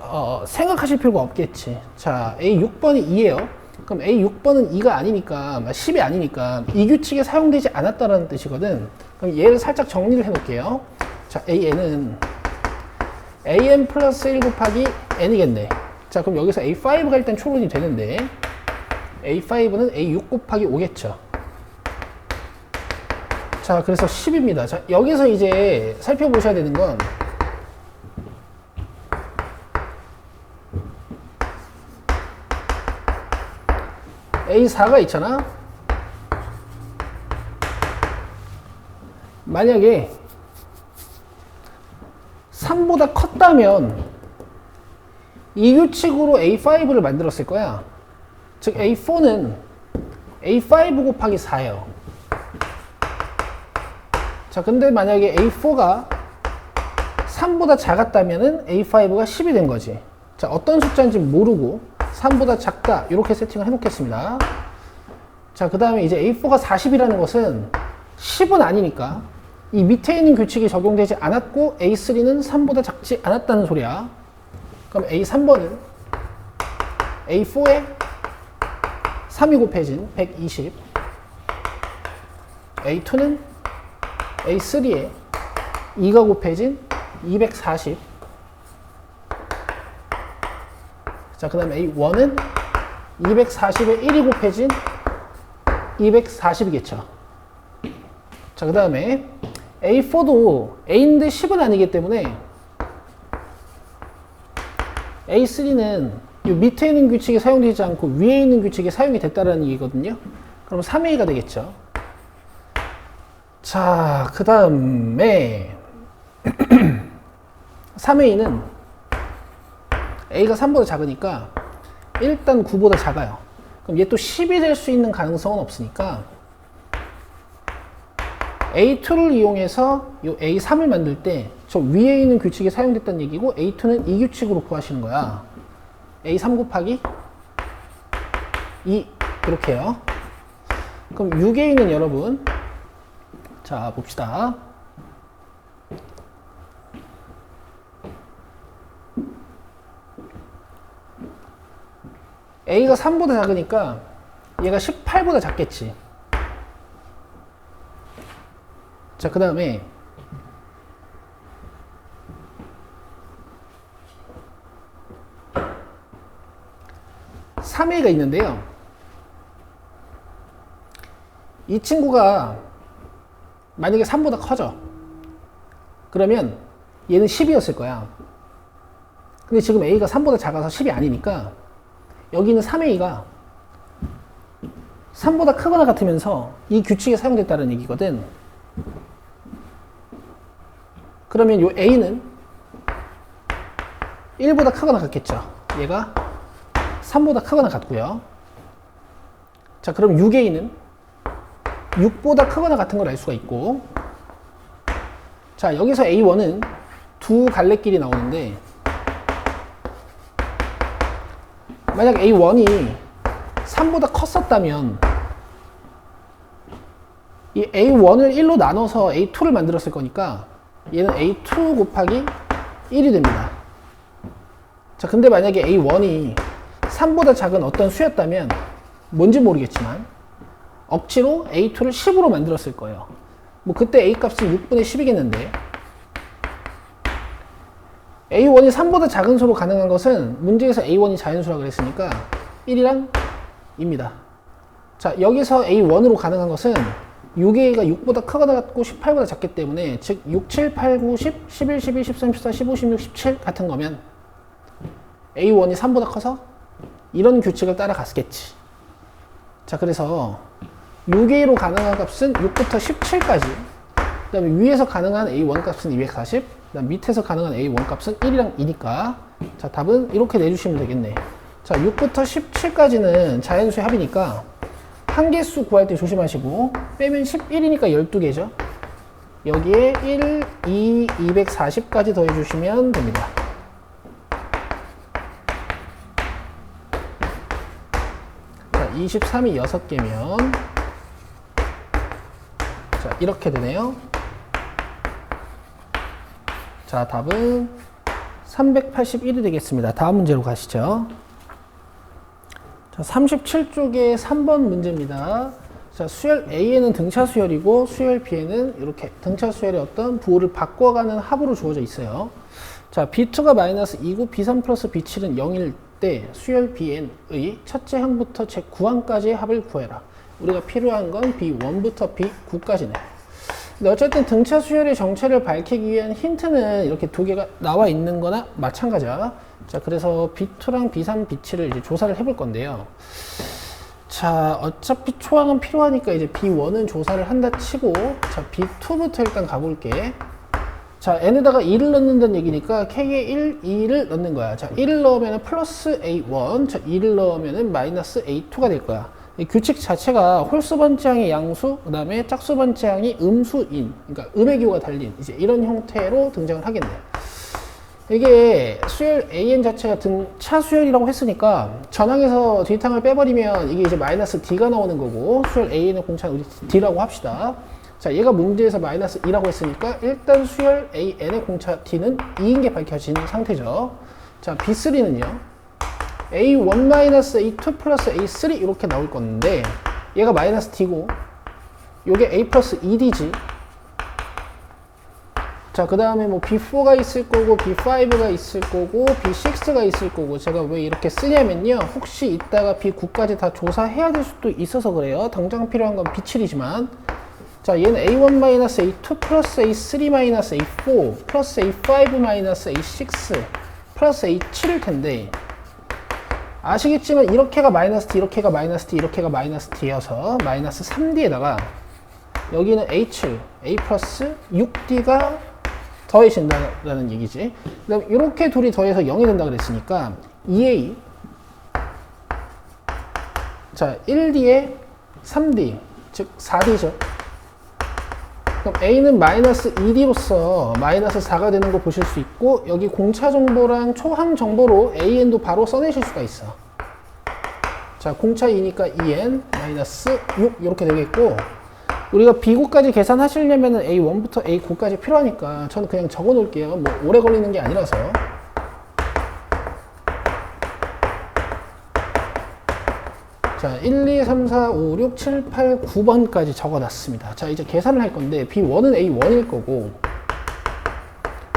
생각하실 필요가 없겠지. 자, A6번이 2예요. 그럼 A6번은 2가 아니니까 10이 아니니까 이 규칙에 사용되지 않았다라는 뜻이거든. 그럼 얘를 살짝 정리를 해 놓을게요. 자, AN은 AN 플러스 1 곱하기 N이겠네. 자, 그럼 여기서 A5가 일단 추론이 되는데 A5는 A6 곱하기 5겠죠. 자, 그래서 10입니다. 자, 여기서 이제 살펴보셔야 되는 건 A4가 있잖아. 만약에 3보다 컸다면 이 규칙으로 A5를 만들었을 거야. 즉 A4는 A5 곱하기 4예요. 자, 근데 만약에 A4가 3보다 작았다면은 A5가 10이 된 거지. 자, 어떤 숫자인지 모르고 3보다 작다 이렇게 세팅을 해 놓겠습니다. 자, 그 다음에 이제 A4가 40이라는 것은 10은 아니니까 이 밑에 있는 규칙이 적용되지 않았고 A3는 3보다 작지 않았다는 소리야. 그럼 A3번은 A4에 3이 곱해진 120, A2는 A3에 2가 곱해진 240. 자, 그 다음에 A1은 240에 1이 곱해진 240이겠죠. 자, 그 다음에 A4도 A인데 10은 아니기 때문에 A3는 이 밑에 있는 규칙이 사용되지 않고 위에 있는 규칙이 사용이 됐다는 얘기거든요. 그럼 3A가 되겠죠. 자, 그 다음에 3A는 A가 3보다 작으니까 일단 9보다 작아요. 그럼 얘 또 10이 될 수 있는 가능성은 없으니까 A2를 이용해서 이 A3을 만들 때 저 위에 있는 규칙이 사용됐다는 얘기고 A2는 이 규칙으로 구하시는 거야. A3 곱하기 2 이렇게 해요. 그럼 6에 있는 여러분, 자 봅시다. A가 3보다 작으니까 얘가 18보다 작겠지. 자, 그 다음에 3A가 있는데요. 이 친구가 만약에 3보다 커져. 그러면 얘는 10이었을 거야. 근데 지금 A가 3보다 작아서 10이 아니니까 여기는 3A가 3보다 크거나 같으면서 이 규칙이 사용됐다는 얘기거든. 그러면 이 A는 1보다 크거나 같겠죠. 얘가 3보다 크거나 같고요. 자, 그럼 6A는 6보다 크거나 같은 걸 알 수가 있고, 자, 여기서 A1은 두 갈래길이 나오는데, 만약 A1이 3보다 컸었다면 이 A1을 1로 나눠서 A2를 만들었을 거니까 얘는 A2 곱하기 1이 됩니다. 자, 근데 만약에 A1이 3보다 작은 어떤 수였다면 뭔지 모르겠지만 억지로 A2를 10으로 만들었을 거예요. 뭐 그때 A 값이 6분의 10이겠는데 A1이 3보다 작은 수로 가능한 것은 문제에서 A1이 자연수라고 그랬으니까 1이랑 입니다. 자, 여기서 A1으로 가능한 것은 6A가 6보다 크거나 같고 18보다 작기 때문에 즉 6, 7, 8, 9, 10, 11, 12, 13, 14, 15, 16, 17 같은 거면 A1이 3보다 커서 이런 규칙을 따라갔겠지. 자, 그래서 6A로 가능한 값은 6부터 17까지, 그 다음에 위에서 가능한 A1 값은 240, 그 다음 밑에서 가능한 A1 값은 1이랑 2니까 자, 답은 이렇게 내주시면 되겠네. 자, 6부터 17까지는 자연수의 합이니까 한개수 구할 때 조심하시고 빼면 11이니까 12개죠. 여기에 1, 2, 240까지 더해주시면 됩니다. 자, 23이 6개면 자, 이렇게 되네요. 자, 답은 381이 되겠습니다. 다음 문제로 가시죠. 자, 37쪽의 3번 문제입니다. 자, 수열 A에는 등차 수열이고 수열 B에는 이렇게 등차 수열의 어떤 부호를 바꿔가는 합으로 주어져 있어요. 자, B2가 마이너스 2고 B3 플러스 B7은 0일 때 수열 Bn의 첫째 항부터 제9항까지의 합을 구해라. 우리가 필요한 건 B1부터 B9까지네. 근데 어쨌든 등차 수열의 정체를 밝히기 위한 힌트는 이렇게 두 개가 나와 있는 거나 마찬가지야. 자, 그래서 B2랑 B3, B7을 이제 조사를 해볼 건데요. 자, 어차피 초항은 필요하니까 이제 B1은 조사를 한다 치고, 자, B2부터 일단 가볼게. 자, n에다가 2를 넣는다는 얘기니까 k에 1, 2를 넣는 거야. 자, 1을 넣으면 플러스 A1, 자, 2를 넣으면 마이너스 A2가 될 거야. 이 규칙 자체가 홀수 번째항이 양수, 그 다음에 짝수 번째항이 음수인, 그러니까 음의 기호가 달린 이제 이런 형태로 등장을 하겠네요. 이게 수열 AN 자체가 등차 수열이라고 했으니까 전항에서 뒷항을 빼버리면 이게 이제 마이너스 D가 나오는 거고, 수열 AN의 공차는 우리 D라고 합시다. 자, 얘가 문제에서 마이너스 2라고 했으니까 일단 수열 AN의 공차 D는 2인 게 밝혀진 상태죠. 자, B3는요. A1-A2 플러스 A3 이렇게 나올 건데 얘가 마이너스 D고 요게 A 플러스 2D지. 자, 그 다음에 뭐 B4가 있을 거고 B5가 있을 거고 B6가 있을 거고, 제가 왜 이렇게 쓰냐면요, 혹시 이따가 B9까지 다 조사해야 될 수도 있어서 그래요. 당장 필요한 건 B7이지만, 자, 얘는 A1-A2 플러스 A3-A4 플러스 A5-A6 플러스 A7일 텐데, 아시겠지만 이렇게가 마이너스 D, 이렇게가 마이너스 D, 이렇게가 마이너스 D여서 마이너스 3D에다가 여기는 H, A 플러스 6D가 더해진다는 얘기지. 그 다음에 이렇게 둘이 더해서 0이 된다 그랬으니까 2A, 자, 1D에 3D, 즉 4D죠. 그럼 A는 마이너스 2D로서 마이너스 4가 되는 거 보실 수 있고, 여기 공차 정보랑 초항 정보로 AN도 바로 써내실 수가 있어. 자, 공차 2니까 2N 마이너스 6 이렇게 되겠고, 우리가 B9까지 계산하시려면 A1부터 A9까지 필요하니까 저는 그냥 적어 놓을게요. 뭐 오래 걸리는 게 아니라서. 자, 1, 2, 3, 4, 5, 6, 7, 8, 9번까지 적어놨습니다. 자, 이제 계산을 할 건데 B1은 A1일 거고,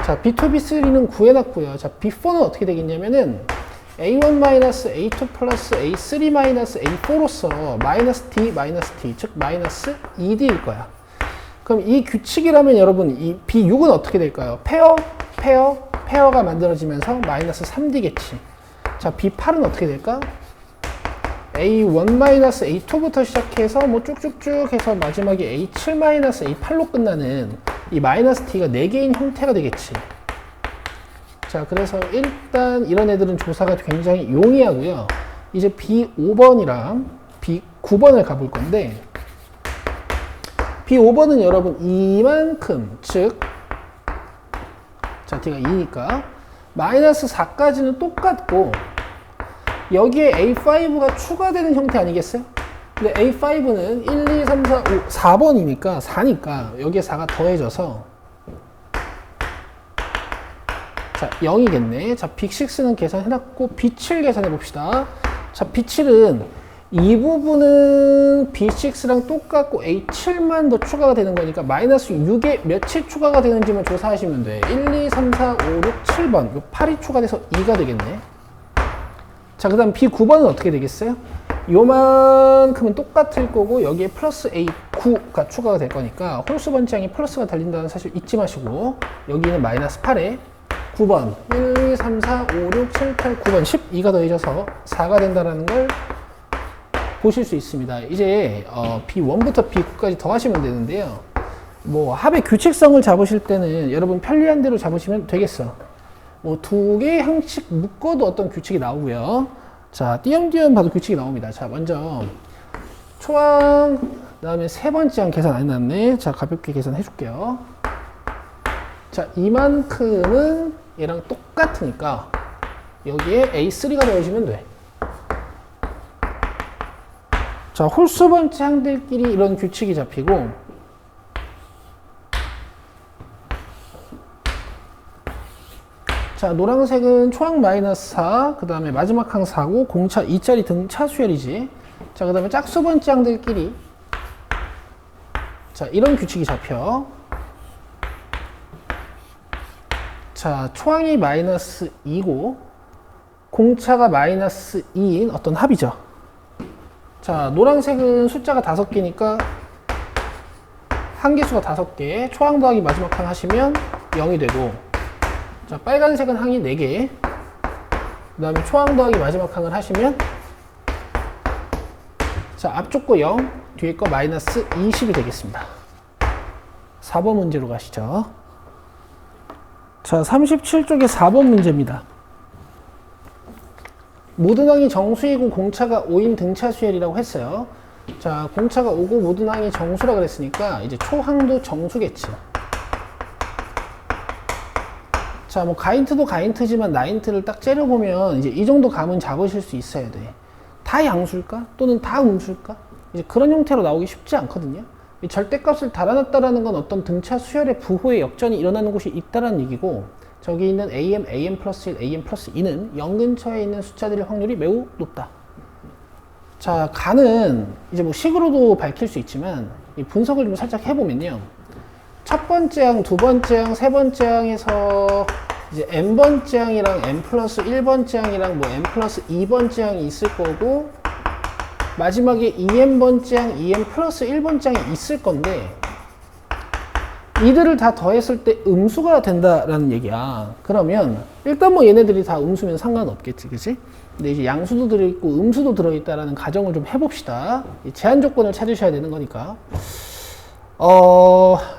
자, B2, B3는 구해놨고요. 자, B4는 어떻게 되겠냐면은 A1-A2 플러스 A3-A4로서 마이너스 D, 마이너스 D, 즉 마이너스 2D일 거야. 그럼 이 규칙이라면 여러분 이 B6은 어떻게 될까요? 페어가 만들어지면서 마이너스 3D겠지. 자, B8은 어떻게 될까? A1-A2부터 시작해서 뭐 쭉쭉쭉 해서 마지막에 A7-A8로 끝나는 이 마이너스 D가 4개인 형태가 되겠지. 자, 그래서 일단 이런 애들은 조사가 굉장히 용이하고요. 이제 B5번이랑 B9번을 가볼 건데, B5번은 여러분 이만큼, 즉, 자, D가 2니까 마이너스 4까지는 똑같고, 여기에 A5가 추가되는 형태 아니겠어요? 근데 A5는 1, 2, 3, 4, 5, 4번이니까 4니까 여기에 4가 더해져서, 자, 0이겠네. 자, B6는 계산해놨고 B7 계산해봅시다. 자, B7은 이 부분은 B6랑 똑같고 A7만 더 추가가 되는 거니까 마이너스 6에 몇이 추가가 되는지만 조사하시면 돼. 1, 2, 3, 4, 5, 6, 7번 요 8이 추가돼서 2가 되겠네. 자, 그 다음 B9번은 어떻게 되겠어요? 요만큼은 똑같을 거고 여기에 플러스 A 9가 추가가 될 거니까 홀수 번째항이 플러스가 달린다는 사실 잊지 마시고 여기는 마이너스 8에 9번 1, 2, 3, 4, 5, 6, 7, 8, 9번 12가 더해져서 4가 된다는 걸 보실 수 있습니다. 이제 B1부터 B9까지 더하시면 되는데요. 뭐 합의 규칙성을 잡으실 때는 여러분 편리한 대로 잡으시면 되겠어. 뭐 두 개의 항씩 묶어도 어떤 규칙이 나오고요. 자, 띄엄띄엄 봐도 규칙이 나옵니다. 자, 먼저 초항, 그 다음에 세 번째 항 계산 안 해놨네. 자, 가볍게 계산해 줄게요. 자, 이만큼은 얘랑 똑같으니까 여기에 A3가 더해지면 돼. 자, 홀수 번째 항들끼리 이런 규칙이 잡히고 자, 노란색은 초항 마이너스 4, 그 다음에 마지막 항 4고 공차 2짜리 등차 수열이지. 자, 그 다음에 짝수 번째 항들끼리 자, 이런 규칙이 잡혀. 자, 초항이 마이너스 2고 공차가 마이너스 2인 어떤 합이죠. 자, 노란색은 숫자가 5개니까 항계수가 5개, 초항 더하기 마지막 항 하시면 0이 되고, 자, 빨간색은 항이 4개, 그 다음에 초항 더하기 마지막 항을 하시면, 자, 앞쪽 거 0, 뒤에 거 마이너스 20이 되겠습니다. 4번 문제로 가시죠. 자, 37쪽의 4번 문제입니다. 모든 항이 정수이고 공차가 5인 등차 수열이라고 했어요. 자, 공차가 5고 모든 항이 정수라 그랬으니까 이제 초항도 정수겠지. 자, 뭐 가인트도 가인트지만 나인트를 딱 째려보면 이제 이 정도 감은 잡으실 수 있어야 돼. 다 양수일까? 또는 다 음수일까? 이제 그런 형태로 나오기 쉽지 않거든요. 이 절대값을 달아놨다라는 건 어떤 등차 수열의 부호의 역전이 일어나는 곳이 있다라는 얘기고, 저기 있는 AM, AM 플러스 1, AM 플러스 2는 0 근처에 있는 숫자들의 확률이 매우 높다. 자, 간은 이제 뭐 식으로도 밝힐 수 있지만 이 분석을 좀 살짝 해보면요. 첫 번째 항, 두 번째 항, 세 번째 항에서 이제 n번째 항이랑 n 플러스 1번째 항이랑 뭐 n 플러스 2번째 항이 있을 거고, 마지막에 2n번째 항, 2n 플러스 1번째 항이 있을 건데, 이들을 다 더했을 때 음수가 된다라는 얘기야. 그러면 일단 뭐 얘네들이 다 음수면 상관없겠지, 그치? 근데 이제 양수도 들어있고 음수도 들어있다라는 가정을 좀 해봅시다. 제한 조건을 찾으셔야 되는 거니까.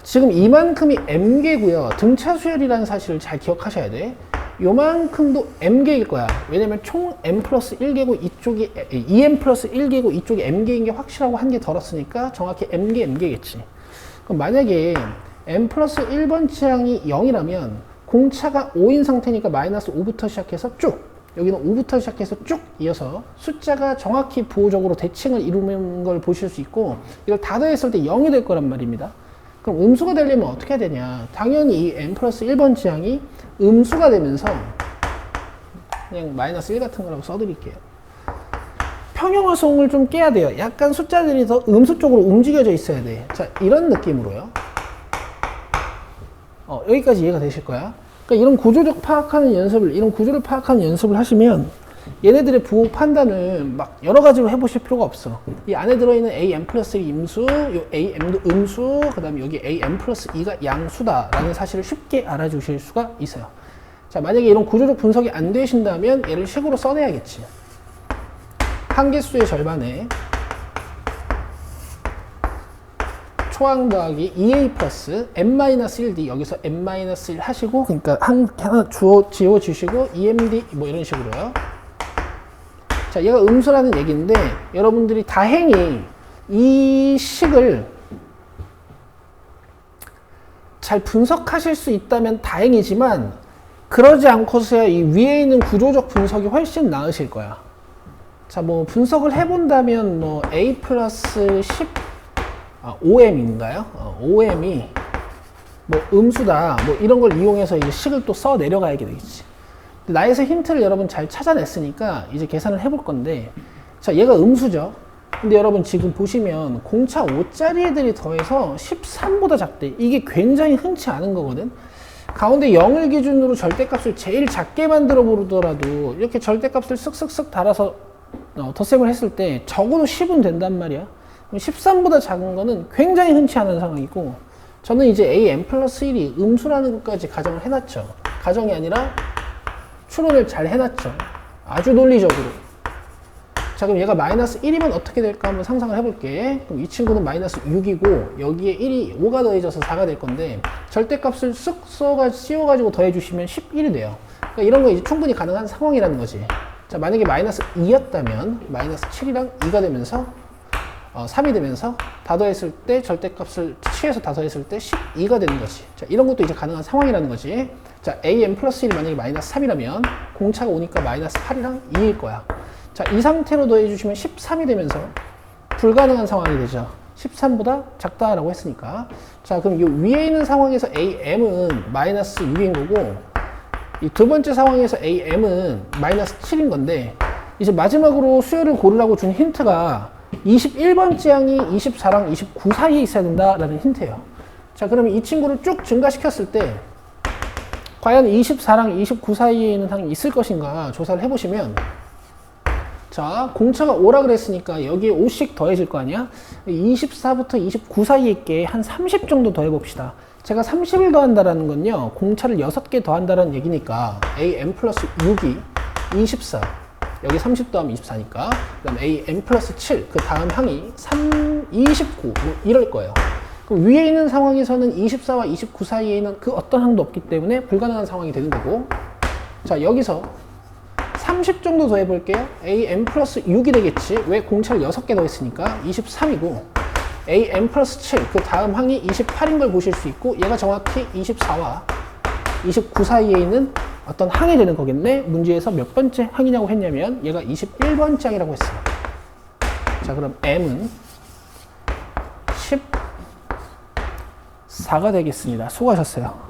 지금 이만큼이 m개고요. 등차 수열이라는 사실을 잘 기억하셔야 돼. 요만큼도 m개일 거야. 왜냐면 총 m 플러스 1개고 이쪽이 2m 플러스 1개고 이쪽이 m개인 게 확실하고 한 개 덜었으니까 정확히 m개겠지. 그럼 만약에 m 플러스 1번째 항이 0이라면 공차가 5인 상태니까 마이너스 5부터 시작해서 쭉, 여기는 5부터 시작해서 쭉 이어서 숫자가 정확히 부호적으로 대칭을 이루는 걸 보실 수 있고, 이걸 다 더했을 때 0이 될 거란 말입니다. 그럼 음수가 되려면 어떻게 해야 되냐? 당연히 이 m 플러스 1번째 항이 음수가 되면서 그냥 마이너스 1 같은 거라고 써드릴게요. 평형화성을 좀 깨야 돼요. 약간 숫자들이 더 음수 쪽으로 움직여져 있어야 돼. 자, 이런 느낌으로요. 여기까지 이해가 되실 거야. 그러니까 이런 구조적 파악하는 연습을, 이런 구조를 파악하는 연습을 하시면 얘네들의 부호 판단을 막 여러 가지로 해보실 필요가 없어. 이 안에 들어있는 AM 플러스 1이 임수, 요 AM도 음수, 그 다음에 여기 AM 플러스 2가 양수다라는 사실을 쉽게 알아주실 수가 있어요. 자, 만약에 이런 구조적 분석이 안 되신다면 얘를 식으로 써내야겠지. 한개수의 절반에 초항 더하기 2a 플러스 n-1d, 여기서 n-1 하시고, 그러니까 하나 지워주시고 2md 뭐 이런 식으로요. 자, 얘가 음수라는 얘기인데 여러분들이 다행히 이 식을 잘 분석하실 수 있다면 다행이지만, 그러지 않고서야 이 위에 있는 구조적 분석이 훨씬 나으실 거야. 자, 뭐 분석을 해본다면 뭐 a 플러스 5m인가요? 5m이 뭐 음수다, 뭐 이런 걸 이용해서 이제 식을 또 써 내려가야 되겠지. 나에서 힌트를 여러분 잘 찾아냈으니까 이제 계산을 해볼 건데, 자, 얘가 음수죠. 근데 여러분 지금 보시면 공차 5짜리 애들이 더해서 13보다 작대. 이게 굉장히 흔치 않은 거거든. 가운데 0을 기준으로 절대값을 제일 작게 만들어 보더라도 이렇게 절대값을 쓱쓱쓱 달아서 덧셈을 했을 때 적어도 10은 된단 말이야. 13보다 작은 거는 굉장히 흔치 않은 상황이고, 저는 이제 an 플러스 1이 음수라는 것까지 가정을 해놨죠. 가정이 아니라 추론을 잘 해놨죠. 아주 논리적으로. 자, 그럼 얘가 마이너스 1이면 어떻게 될까 한번 상상을 해볼게. 그럼 이 친구는 마이너스 6이고 여기에 1이 5가 더해져서 4가 될 건데, 절대값을 쓱 씌워가지고 더해주시면 11이 돼요. 그러니까 이런 거 이제 충분히 가능한 상황이라는 거지. 자, 만약에 마이너스 2였다면 마이너스 7이랑 2가 되면서 3이 되면서 다 더했을 때 절대값을 취해서 다 더했을 때 12가 되는 거지. 자, 이런 것도 이제 가능한 상황이라는 거지. 자, an 플러스 1이 만약에 마이너스 3이라면 공차가 오니까 마이너스 8이랑 2일 거야. 자, 이 상태로 더해주시면 13이 되면서 불가능한 상황이 되죠. 13보다 작다라고 했으니까. 자, 그럼 이 위에 있는 상황에서 am은 마이너스 6인 거고, 이 두 번째 상황에서 am은 마이너스 7인 건데, 이제 마지막으로 수열을 고르라고 준 힌트가 21번째 항이 24랑 29 사이에 있어야 된다라는 힌트예요. 자, 그러면 이 친구를 쭉 증가시켰을 때 과연 24랑 29 사이에 있는 항이 있을 것인가 조사를 해보시면, 자, 공차가 5라 그랬으니까 여기에 5씩 더해질 거 아니야? 24부터 29 사이에 있게 한 30 정도 더해봅시다. 제가 30을 더한다라는 건요, 공차를 6개 더한다라는 얘기니까 an 플러스 6이 24, 여기 30 더하면 24니까, 그 다음 an 플러스 7, 그 다음 항이 29, 뭐 이럴 거예요. 그럼 위에 있는 상황에서는 24와 29 사이에 있는 그 어떤 항도 없기 때문에 불가능한 상황이 되는 거고, 자, 여기서 30 정도 더 해볼게요. an 플러스 6이 되겠지. 왜? 공차를 6개 더했으니까 23이고, an 플러스 7, 그 다음 항이 28인 걸 보실 수 있고, 얘가 정확히 24와 29 사이에 있는 어떤 항이 되는 거겠네. 문제에서 몇 번째 항이냐고 했냐면 얘가 21번째 항이라고 했어요. 자, 그럼 m은 14가 되겠습니다. 수고하셨어요.